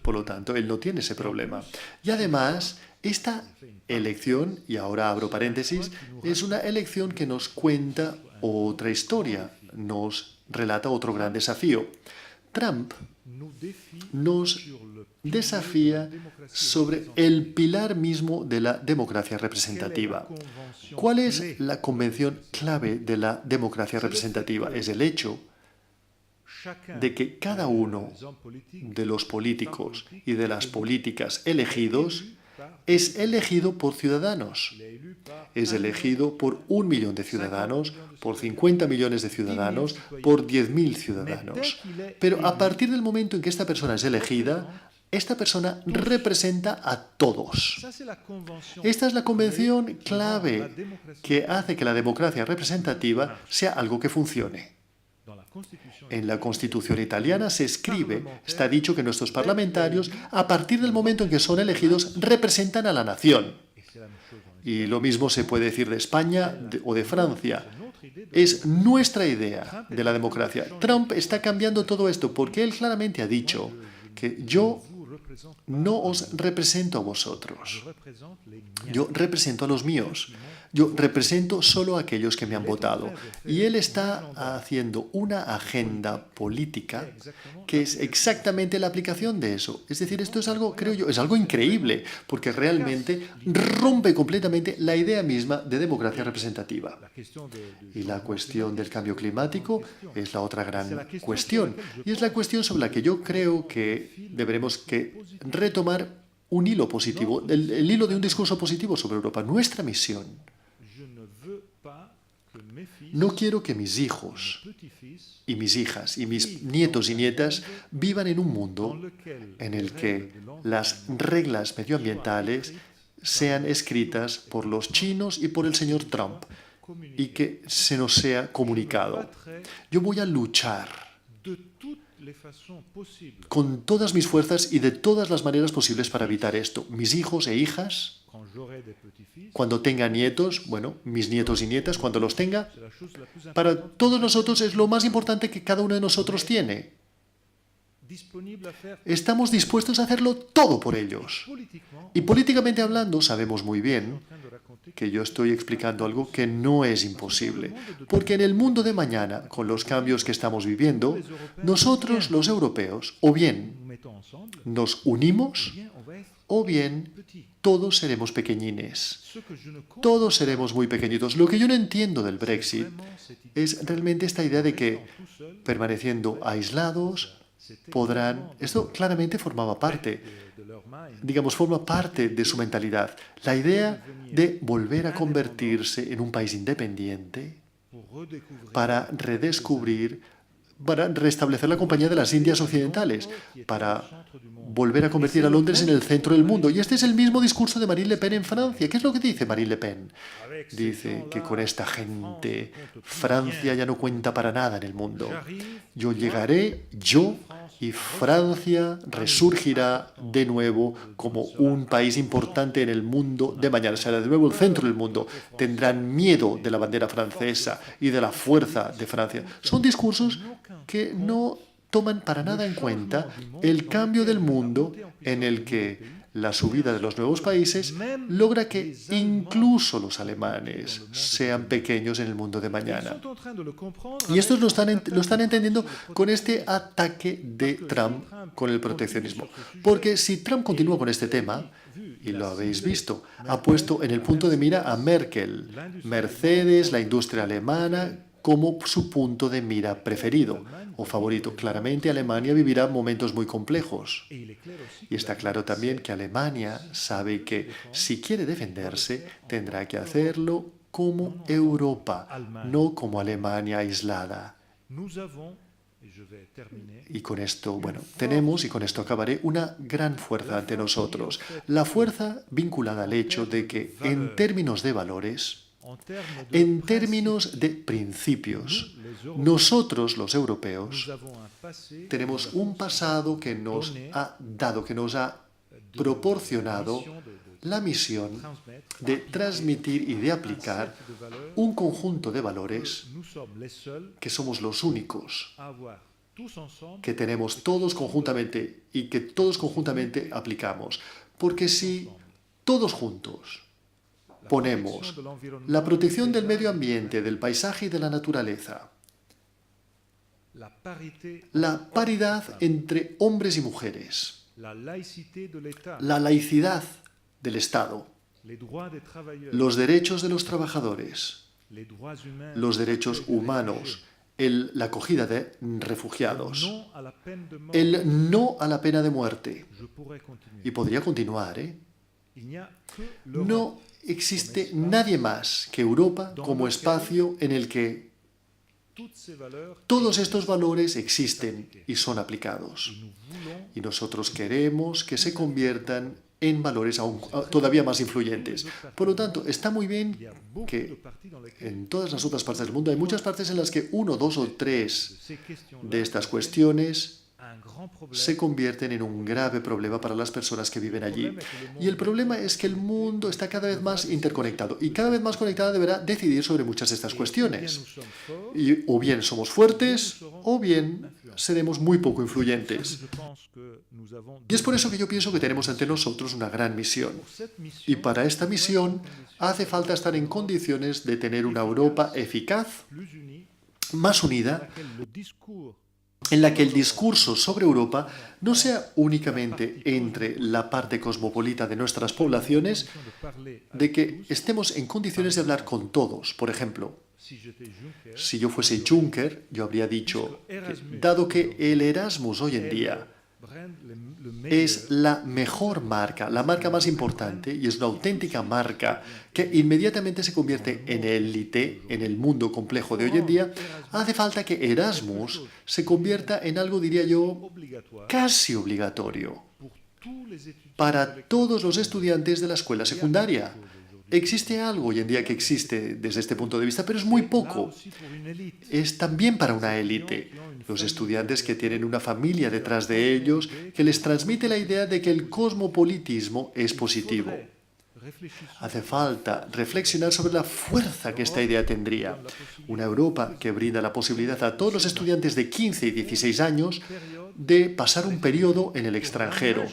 Por lo tanto, él no tiene ese problema. Y además, esta elección, y ahora abro paréntesis, es una elección que nos cuenta otra historia, nos relata otro gran desafío. Trump nos desafía sobre el pilar mismo de la democracia representativa. ¿Cuál es la convención clave de la democracia representativa? Es el hecho de que cada uno de los políticos y de las políticas elegidos es elegido por ciudadanos. Es elegido por 1 millón de ciudadanos, por 50 millones de ciudadanos, por 10.000 ciudadanos. Pero a partir del momento en que esta persona es elegida, esta persona representa a todos. Esta es la convención clave que hace que la democracia representativa sea algo que funcione. En la Constitución italiana se escribe, está dicho que nuestros parlamentarios, a partir del momento en que son elegidos, representan a la nación. Y lo mismo se puede decir de España o de Francia. Es nuestra idea de la democracia. Trump está cambiando todo esto porque él claramente ha dicho que yo no os represento a vosotros. Yo represento a los míos. Yo represento solo a aquellos que me han votado. Y él está haciendo una agenda política que es exactamente la aplicación de eso. Es decir, esto es algo, creo yo, es algo increíble, porque realmente rompe completamente la idea misma de democracia representativa. Y la cuestión del cambio climático es la otra gran cuestión. Y es la cuestión sobre la que yo creo que deberemos retomar un hilo positivo, el hilo de un discurso positivo sobre Europa. Nuestra misión. No quiero que mis hijos y mis hijas y mis nietos y nietas vivan en un mundo en el que las reglas medioambientales sean escritas por los chinos y por el señor Trump y que se nos sea comunicado. Yo voy a luchar con todas mis fuerzas y de todas las maneras posibles para evitar esto. Mis hijos e hijas, cuando tenga nietos, bueno, mis nietos y nietas, cuando los tenga, para todos nosotros es lo más importante que cada uno de nosotros tiene. Estamos dispuestos a hacerlo todo por ellos. Y políticamente hablando, sabemos muy bien que yo estoy explicando algo que no es imposible. Porque en el mundo de mañana, con los cambios que estamos viviendo, nosotros los europeos, o bien nos unimos, o bien todos seremos pequeñines. Todos seremos muy pequeñitos. Lo que yo no entiendo del Brexit es realmente esta idea de que, permaneciendo aislados, podrán... Esto claramente formaba parte, forma parte de su mentalidad. La idea de volver a convertirse en un país independiente para redescubrir, para restablecer la Compañía de las Indias Occidentales, para volver a convertir a Londres en el centro del mundo. Y este es el mismo discurso de Marine Le Pen en Francia. ¿Qué es lo que dice Marine Le Pen? Dice que con esta gente Francia ya no cuenta para nada en el mundo. Yo llegaré, y Francia resurgirá de nuevo como un país importante en el mundo de mañana. Será de nuevo el centro del mundo. Tendrán miedo de la bandera francesa y de la fuerza de Francia. Son discursos que no toman para nada en cuenta el cambio del mundo en el que la subida de los nuevos países, logra que incluso los alemanes sean pequeños en el mundo de mañana. Y estos lo están entendiendo con este ataque de Trump con el proteccionismo. Porque si Trump continúa con este tema, y lo habéis visto, ha puesto en el punto de mira a Merkel, Mercedes, la industria alemana, como su punto de mira preferido o favorito. Claramente Alemania vivirá momentos muy complejos. Y está claro también que Alemania sabe que si quiere defenderse, tendrá que hacerlo como Europa, no como Alemania aislada. Y con esto, tenemos, y con esto acabaré, una gran fuerza ante nosotros. La fuerza vinculada al hecho de que, en términos de valores, en términos de principios, nosotros, los europeos, tenemos un pasado que nos ha dado, que nos ha proporcionado la misión de transmitir y de aplicar un conjunto de valores que somos los únicos que tenemos todos conjuntamente y que todos conjuntamente aplicamos. Porque si todos juntos ponemos la protección del medio ambiente, del paisaje y de la naturaleza, la paridad entre hombres y mujeres, la laicidad del Estado, los derechos de los trabajadores, los derechos humanos, la acogida de refugiados, el no a la pena de muerte. Y podría continuar, ¿eh? No existe nadie más que Europa como espacio en el que todos estos valores existen y son aplicados. Y nosotros queremos que se conviertan en valores todavía más influyentes. Por lo tanto, está muy bien que en todas las otras partes del mundo hay muchas partes en las que uno, dos o tres de estas cuestiones se convierten en un grave problema para las personas que viven allí. Y el problema es que el mundo está cada vez más interconectado y cada vez más conectado deberá decidir sobre muchas de estas cuestiones. Y o bien somos fuertes o bien seremos muy poco influyentes. Y es por eso que yo pienso que tenemos ante nosotros una gran misión. Y para esta misión hace falta estar en condiciones de tener una Europa eficaz, más unida, en la que el discurso sobre Europa no sea únicamente entre la parte cosmopolita de nuestras poblaciones, de que estemos en condiciones de hablar con todos. Por ejemplo, si yo fuese Juncker, yo habría dicho, dado que el Erasmus hoy en día es la mejor marca, la marca más importante, y es una auténtica marca que inmediatamente se convierte en élite en el mundo complejo de hoy en día, hace falta que Erasmus se convierta en algo, diría yo, casi obligatorio para todos los estudiantes de la escuela secundaria. Existe algo hoy en día que existe desde este punto de vista, pero es muy poco. Es también para una élite. Los estudiantes que tienen una familia detrás de ellos, que les transmite la idea de que el cosmopolitismo es positivo. Hace falta reflexionar sobre la fuerza que esta idea tendría. Una Europa que brinda la posibilidad a todos los estudiantes de 15 y 16 años de pasar un periodo en el extranjero.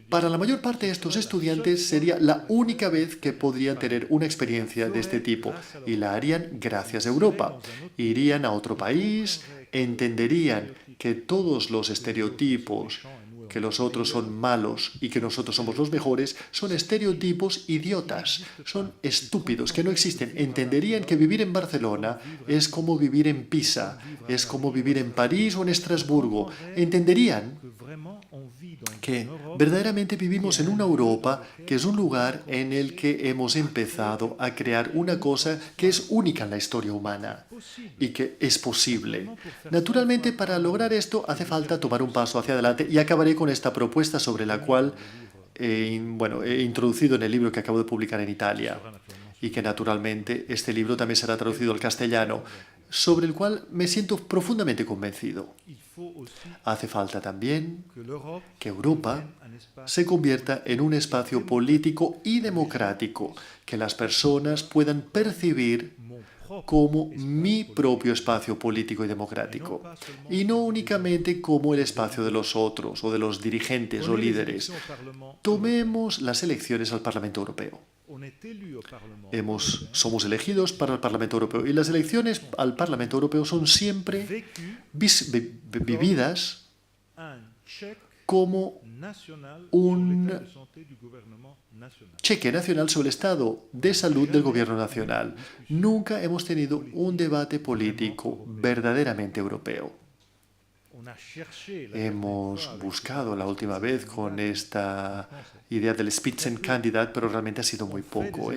Para la mayor parte de estos estudiantes sería la única vez que podrían tener una experiencia de este tipo y la harían gracias a Europa. Irían a otro país, entenderían que todos los estereotipos, que los otros son malos y que nosotros somos los mejores, son estereotipos idiotas, son estúpidos, que no existen. Entenderían que vivir en Barcelona es como vivir en Pisa, es como vivir en París o en Estrasburgo. Entenderían que verdaderamente vivimos en una Europa que es un lugar en el que hemos empezado a crear una cosa que es única en la historia humana y que es posible. Naturalmente, para lograr esto hace falta tomar un paso hacia adelante y acabaré con esta propuesta sobre la cual he introducido en el libro que acabo de publicar en Italia y que naturalmente este libro también será traducido al castellano, sobre el cual me siento profundamente convencido. Hace falta también que Europa se convierta en un espacio político y democrático, que las personas puedan percibir como mi propio espacio político y democrático, y no únicamente como el espacio de los otros o de los dirigentes o líderes. Tomemos las elecciones al Parlamento Europeo. Somos elegidos para el Parlamento Europeo y las elecciones al Parlamento Europeo son siempre vividas como un cheque nacional sobre el estado de salud del gobierno nacional. Nunca hemos tenido un debate político verdaderamente europeo. Hemos buscado la última vez con esta idea del Spitzenkandidat, pero realmente ha sido muy poco.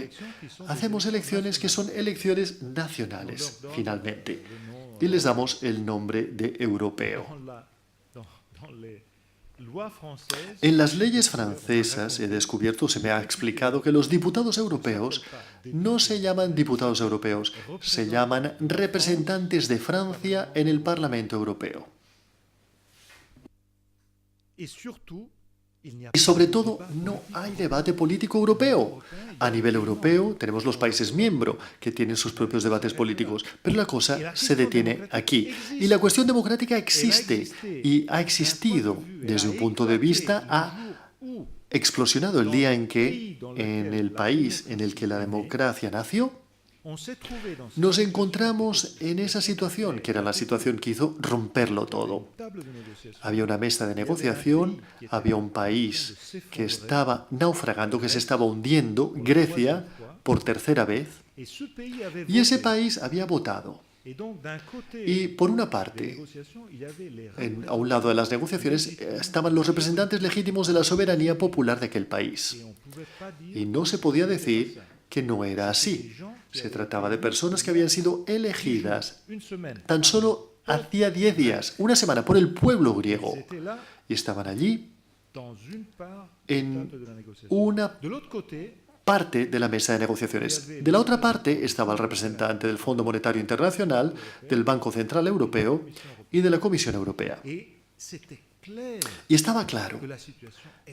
Hacemos elecciones que son elecciones nacionales, finalmente, y les damos el nombre de europeo. En las leyes francesas he descubierto, se me ha explicado, que los diputados europeos no se llaman diputados europeos, se llaman representantes de Francia en el Parlamento Europeo. Y sobre todo, no hay debate político europeo. A nivel europeo tenemos los países miembros que tienen sus propios debates políticos, pero la cosa se detiene aquí. Y la cuestión democrática existe y ha existido desde un punto de vista, ha explosionado el día en que en el país en el que la democracia nació, nos encontramos en esa situación, que era la situación que hizo romperlo todo. Había una mesa de negociación, había un país que estaba naufragando, que se estaba hundiendo, Grecia, por tercera vez, y ese país había votado. Y por una parte, a un lado de las negociaciones, estaban los representantes legítimos de la soberanía popular de aquel país. Y no se podía decir que no era así. Se trataba de personas que habían sido elegidas tan solo hacía 10 días, una semana, por el pueblo griego. Y estaban allí en una parte de la mesa de negociaciones. De la otra parte estaba el representante del Fondo Monetario Internacional, del Banco Central Europeo y de la Comisión Europea. Y estaba claro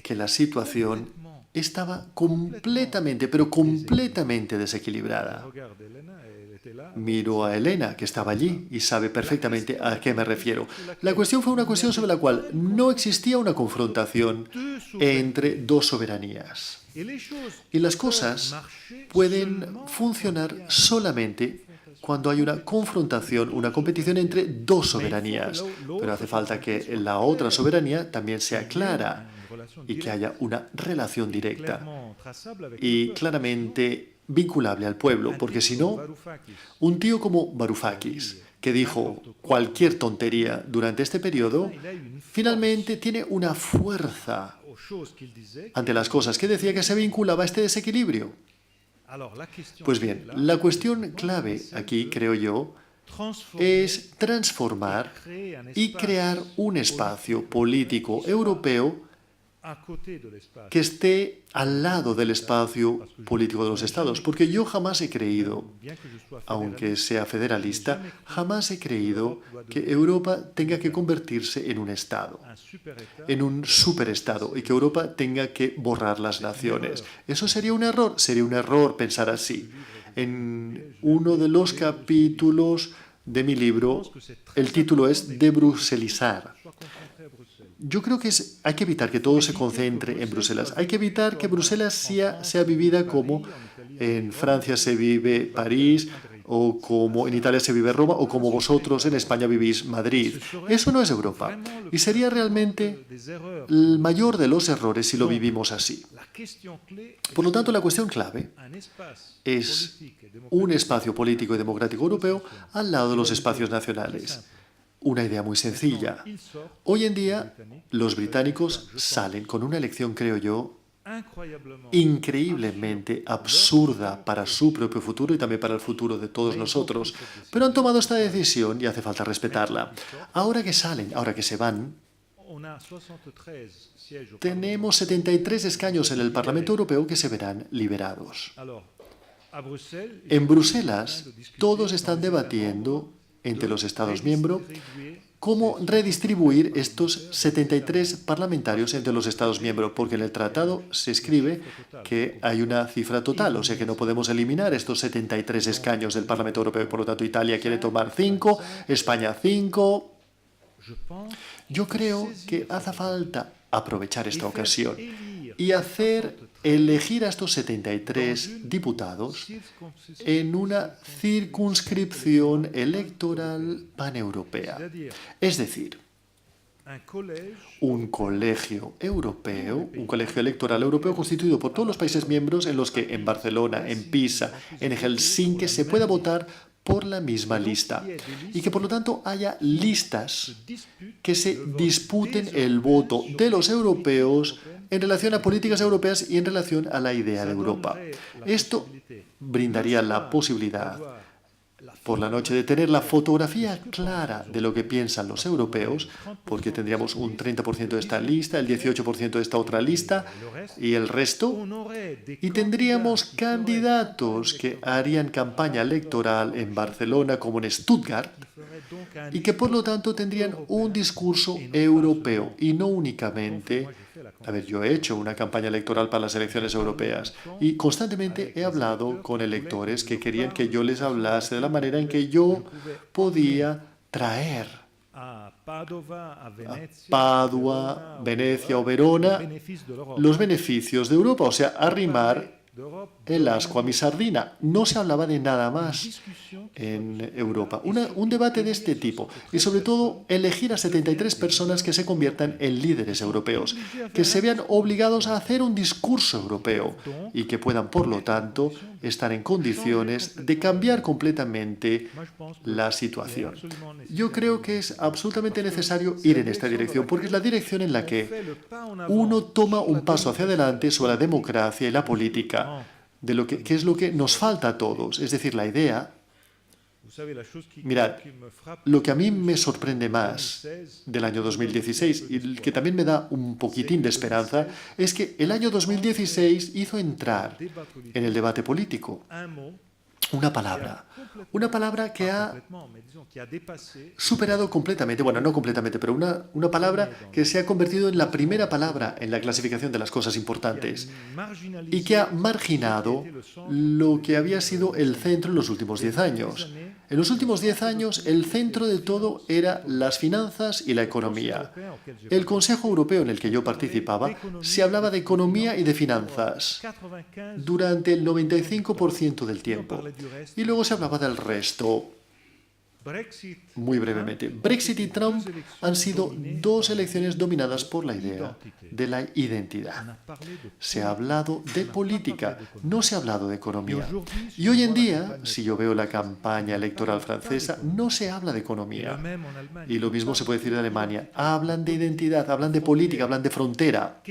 que la situación estaba completamente, pero completamente desequilibrada. Miro a Elena, que estaba allí, y sabe perfectamente a qué me refiero. La cuestión fue una cuestión sobre la cual no existía una confrontación entre dos soberanías. Y las cosas pueden funcionar solamente cuando hay una confrontación, una competición entre dos soberanías. Pero hace falta que la otra soberanía también sea clara y que haya una relación directa y claramente vinculable al pueblo, porque si no, un tío como Varoufakis, que dijo cualquier tontería durante este periodo, finalmente tiene una fuerza ante las cosas que decía que se vinculaba a este desequilibrio. Pues bien, la cuestión clave aquí, creo yo, es transformar y crear un espacio político europeo que esté al lado del espacio político de los Estados. Porque yo jamás he creído, aunque sea federalista, jamás he creído que Europa tenga que convertirse en un Estado, en un superestado, y que Europa tenga que borrar las naciones. Eso sería un error pensar así. En uno de los capítulos de mi libro, el título es Debruselizar. Yo creo que hay que evitar que todo se concentre en Bruselas. Hay que evitar que Bruselas sea vivida como en Francia se vive París, o como en Italia se vive Roma, o como vosotros en España vivís Madrid. Eso no es Europa. Y sería realmente el mayor de los errores si lo vivimos así. Por lo tanto, la cuestión clave es un espacio político y democrático europeo al lado de los espacios nacionales. Una idea muy sencilla. Hoy en día, los británicos salen con una elección, creo yo, increíblemente absurda para su propio futuro y también para el futuro de todos nosotros, pero han tomado esta decisión y hace falta respetarla. Ahora que salen, ahora que se van, tenemos 73 escaños en el Parlamento Europeo que se verán liberados. En Bruselas, todos están debatiendo entre los Estados miembros cómo redistribuir estos 73 parlamentarios entre los Estados miembros, porque en el tratado se escribe que hay una cifra total, o sea que no podemos eliminar estos 73 escaños del Parlamento Europeo, y por lo tanto Italia quiere tomar 5, España 5. Yo creo que hace falta aprovechar esta ocasión y elegir a estos 73 diputados en una circunscripción electoral paneuropea. Es decir, un colegio europeo, un colegio electoral europeo constituido por todos los países miembros, en los que en Barcelona, en Pisa, en Helsinki se pueda votar por la misma lista, y que por lo tanto haya listas que se disputen el voto de los europeos en relación a políticas europeas y en relación a la idea de Europa. Esto brindaría la posibilidad por la noche de tener la fotografía clara de lo que piensan los europeos, porque tendríamos un 30% de esta lista, el 18% de esta otra lista y el resto, y tendríamos candidatos que harían campaña electoral en Barcelona como en Stuttgart, y que por lo tanto tendrían un discurso europeo y no únicamente... A ver, yo he hecho una campaña electoral para las elecciones europeas y constantemente he hablado con electores que querían que yo les hablase de la manera en que yo podía traer a Padua, Venecia o Verona los beneficios de Europa, o sea, arrimar el ascua a mi sardina. No se hablaba de nada más en Europa. Un debate de este tipo y sobre todo elegir a 73 personas que se conviertan en líderes europeos, que se vean obligados a hacer un discurso europeo y que puedan, por lo tanto, estar en condiciones de cambiar completamente la situación. Yo creo que es absolutamente necesario ir en esta dirección, porque es la dirección en la que uno toma un paso hacia adelante sobre la democracia y la política, de lo que es lo que nos falta a todos. Es decir, la idea... Mirad, lo que a mí me sorprende más del año 2016 y que también me da un poquitín de esperanza es que el año 2016 hizo entrar en el debate político una palabra que ha superado completamente, bueno, no completamente, pero una palabra que se ha convertido en la primera palabra en la clasificación de las cosas importantes y que ha marginado lo que había sido el centro en los últimos 10 años. En los últimos 10 años, el centro de todo era las finanzas y la economía. El Consejo Europeo en el que yo participaba se hablaba de economía y de finanzas durante el 95% del tiempo. Y luego se hablaba del resto. Muy brevemente, Brexit y Trump han sido dos elecciones dominadas por la idea de la identidad. Se ha hablado de política, no se ha hablado de economía. Y hoy en día, si yo veo la campaña electoral francesa, no se habla de economía. Y lo mismo se puede decir de Alemania. Hablan de identidad, hablan de política, hablan de frontera.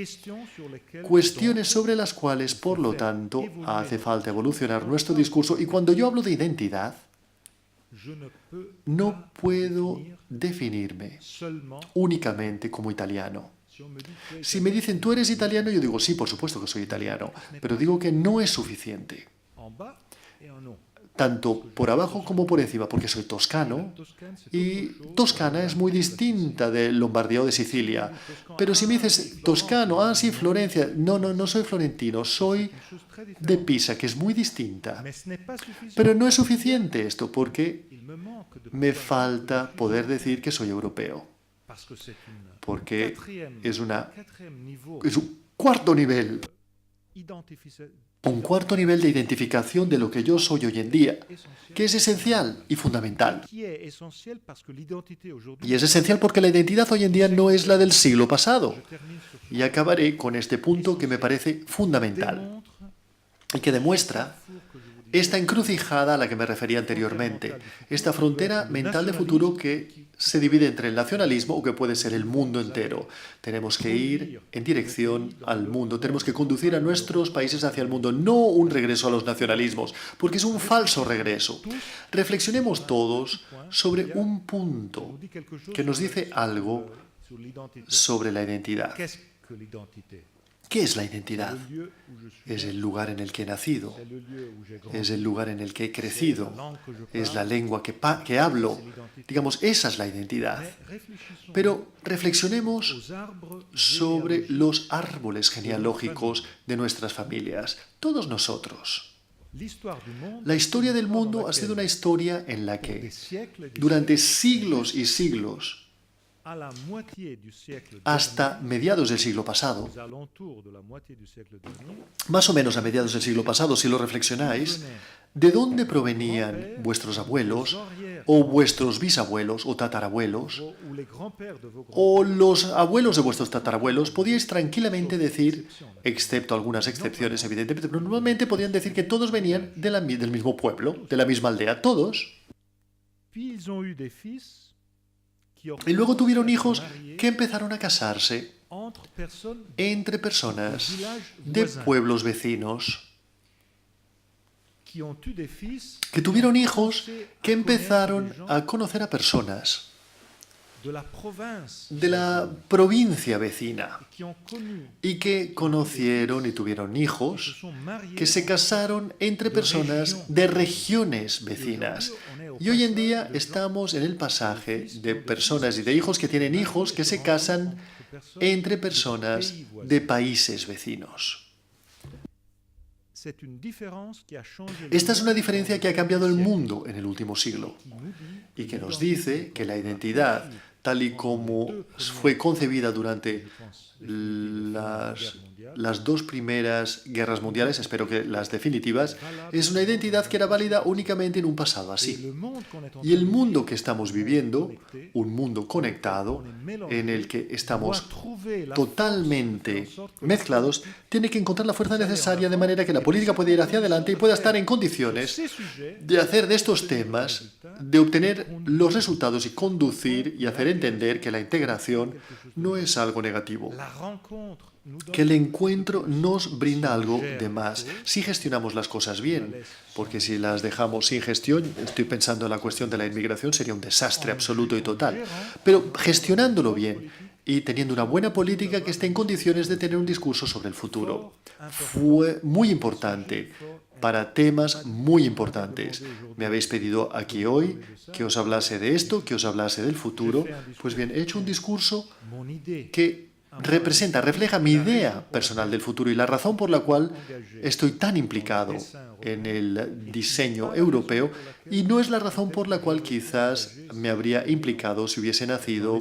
Cuestiones sobre las cuales, por lo tanto, hace falta evolucionar nuestro discurso. Y cuando yo hablo de identidad, no puedo definirme únicamente como italiano. Si me dicen, ¿tú eres italiano? Yo digo, sí, por supuesto que soy italiano, pero digo que no es suficiente. Tanto por abajo como por encima, porque soy toscano, y Toscana es muy distinta de Lombardía o de Sicilia. Pero si me dices toscano, ah, sí, Florencia, no soy florentino, soy de Pisa, que es muy distinta. Pero no es suficiente esto, porque me falta poder decir que soy europeo. Porque es un cuarto nivel. Un cuarto nivel de identificación de lo que yo soy hoy en día, que es esencial y fundamental. Y es esencial porque la identidad hoy en día no es la del siglo pasado. Y acabaré con este punto que me parece fundamental y que demuestra esta encrucijada a la que me refería anteriormente, esta frontera mental de futuro que se divide entre el nacionalismo o que puede ser el mundo entero. Tenemos que ir en dirección al mundo, tenemos que conducir a nuestros países hacia el mundo, no un regreso a los nacionalismos, porque es un falso regreso. Reflexionemos todos sobre un punto que nos dice algo sobre la identidad. ¿Qué es la identidad? Es el lugar en el que he nacido, es el lugar en el que he crecido, es la lengua que hablo. Digamos, esa es la identidad. Pero reflexionemos sobre los árboles genealógicos de nuestras familias, todos nosotros. La historia del mundo ha sido una historia en la que, durante siglos y siglos, hasta mediados del siglo pasado, más o menos a mediados del siglo pasado, si lo reflexionáis, ¿de dónde provenían vuestros abuelos, o vuestros bisabuelos, o tatarabuelos, o los abuelos de vuestros tatarabuelos? Podíais tranquilamente decir, excepto algunas excepciones, evidentemente, pero normalmente podían decir que todos venían del mismo pueblo, de la misma aldea, todos. Y luego tuvieron hijos que empezaron a casarse entre personas de pueblos vecinos, que tuvieron hijos que empezaron a conocer a personas de la provincia vecina y que conocieron y tuvieron hijos que se casaron entre personas de regiones vecinas. Y hoy en día estamos en el pasaje de personas y de hijos que tienen hijos que se casan entre personas de países vecinos. Esta es una diferencia que ha cambiado el mundo en el último siglo y que nos dice que la identidad, tal y como fue concebida durante las dos primeras guerras mundiales, espero que las definitivas, es una identidad que era válida únicamente en un pasado así. Y el mundo que estamos viviendo, un mundo conectado, en el que estamos totalmente mezclados, tiene que encontrar la fuerza necesaria de manera que la política pueda ir hacia adelante y pueda estar en condiciones de hacer de estos temas, de obtener los resultados y conducir y hacer entender que la integración no es algo negativo, que el encuentro nos brinda algo de más si gestionamos las cosas bien, porque si las dejamos sin gestión, estoy pensando en la cuestión de la inmigración, sería un desastre absoluto y total. Pero gestionándolo bien y teniendo una buena política que esté en condiciones de tener un discurso sobre el futuro. Fue muy importante para temas muy importantes. Me habéis pedido aquí hoy que os hablase de esto, que os hablase del futuro. Pues bien, he hecho un discurso que refleja mi idea personal del futuro y la razón por la cual estoy tan implicado en el diseño europeo, y no es la razón por la cual quizás me habría implicado si hubiese nacido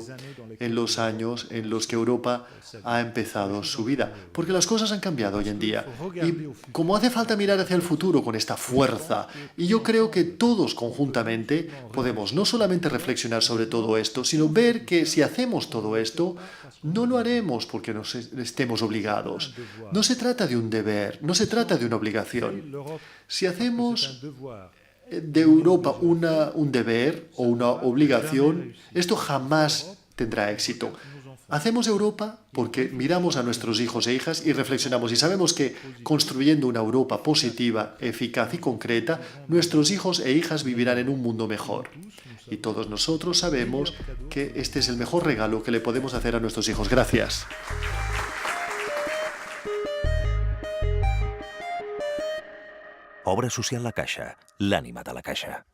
en los años en los que Europa ha empezado su vida, porque las cosas han cambiado hoy en día y como hace falta mirar hacia el futuro con esta fuerza, y yo creo que todos conjuntamente podemos no solamente reflexionar sobre todo esto, sino ver que si hacemos todo esto no lo haremos porque nos estemos obligados. No se trata de un deber, no se trata de una obligación. Si hacemos de Europa un deber o una obligación, esto jamás tendrá éxito. Hacemos Europa porque miramos a nuestros hijos e hijas y reflexionamos y sabemos que construyendo una Europa positiva, eficaz y concreta, nuestros hijos e hijas vivirán en un mundo mejor. Y todos nosotros sabemos que este es el mejor regalo que le podemos hacer a nuestros hijos. Gracias. Obra social La Caixa, l'ànima de la Caixa.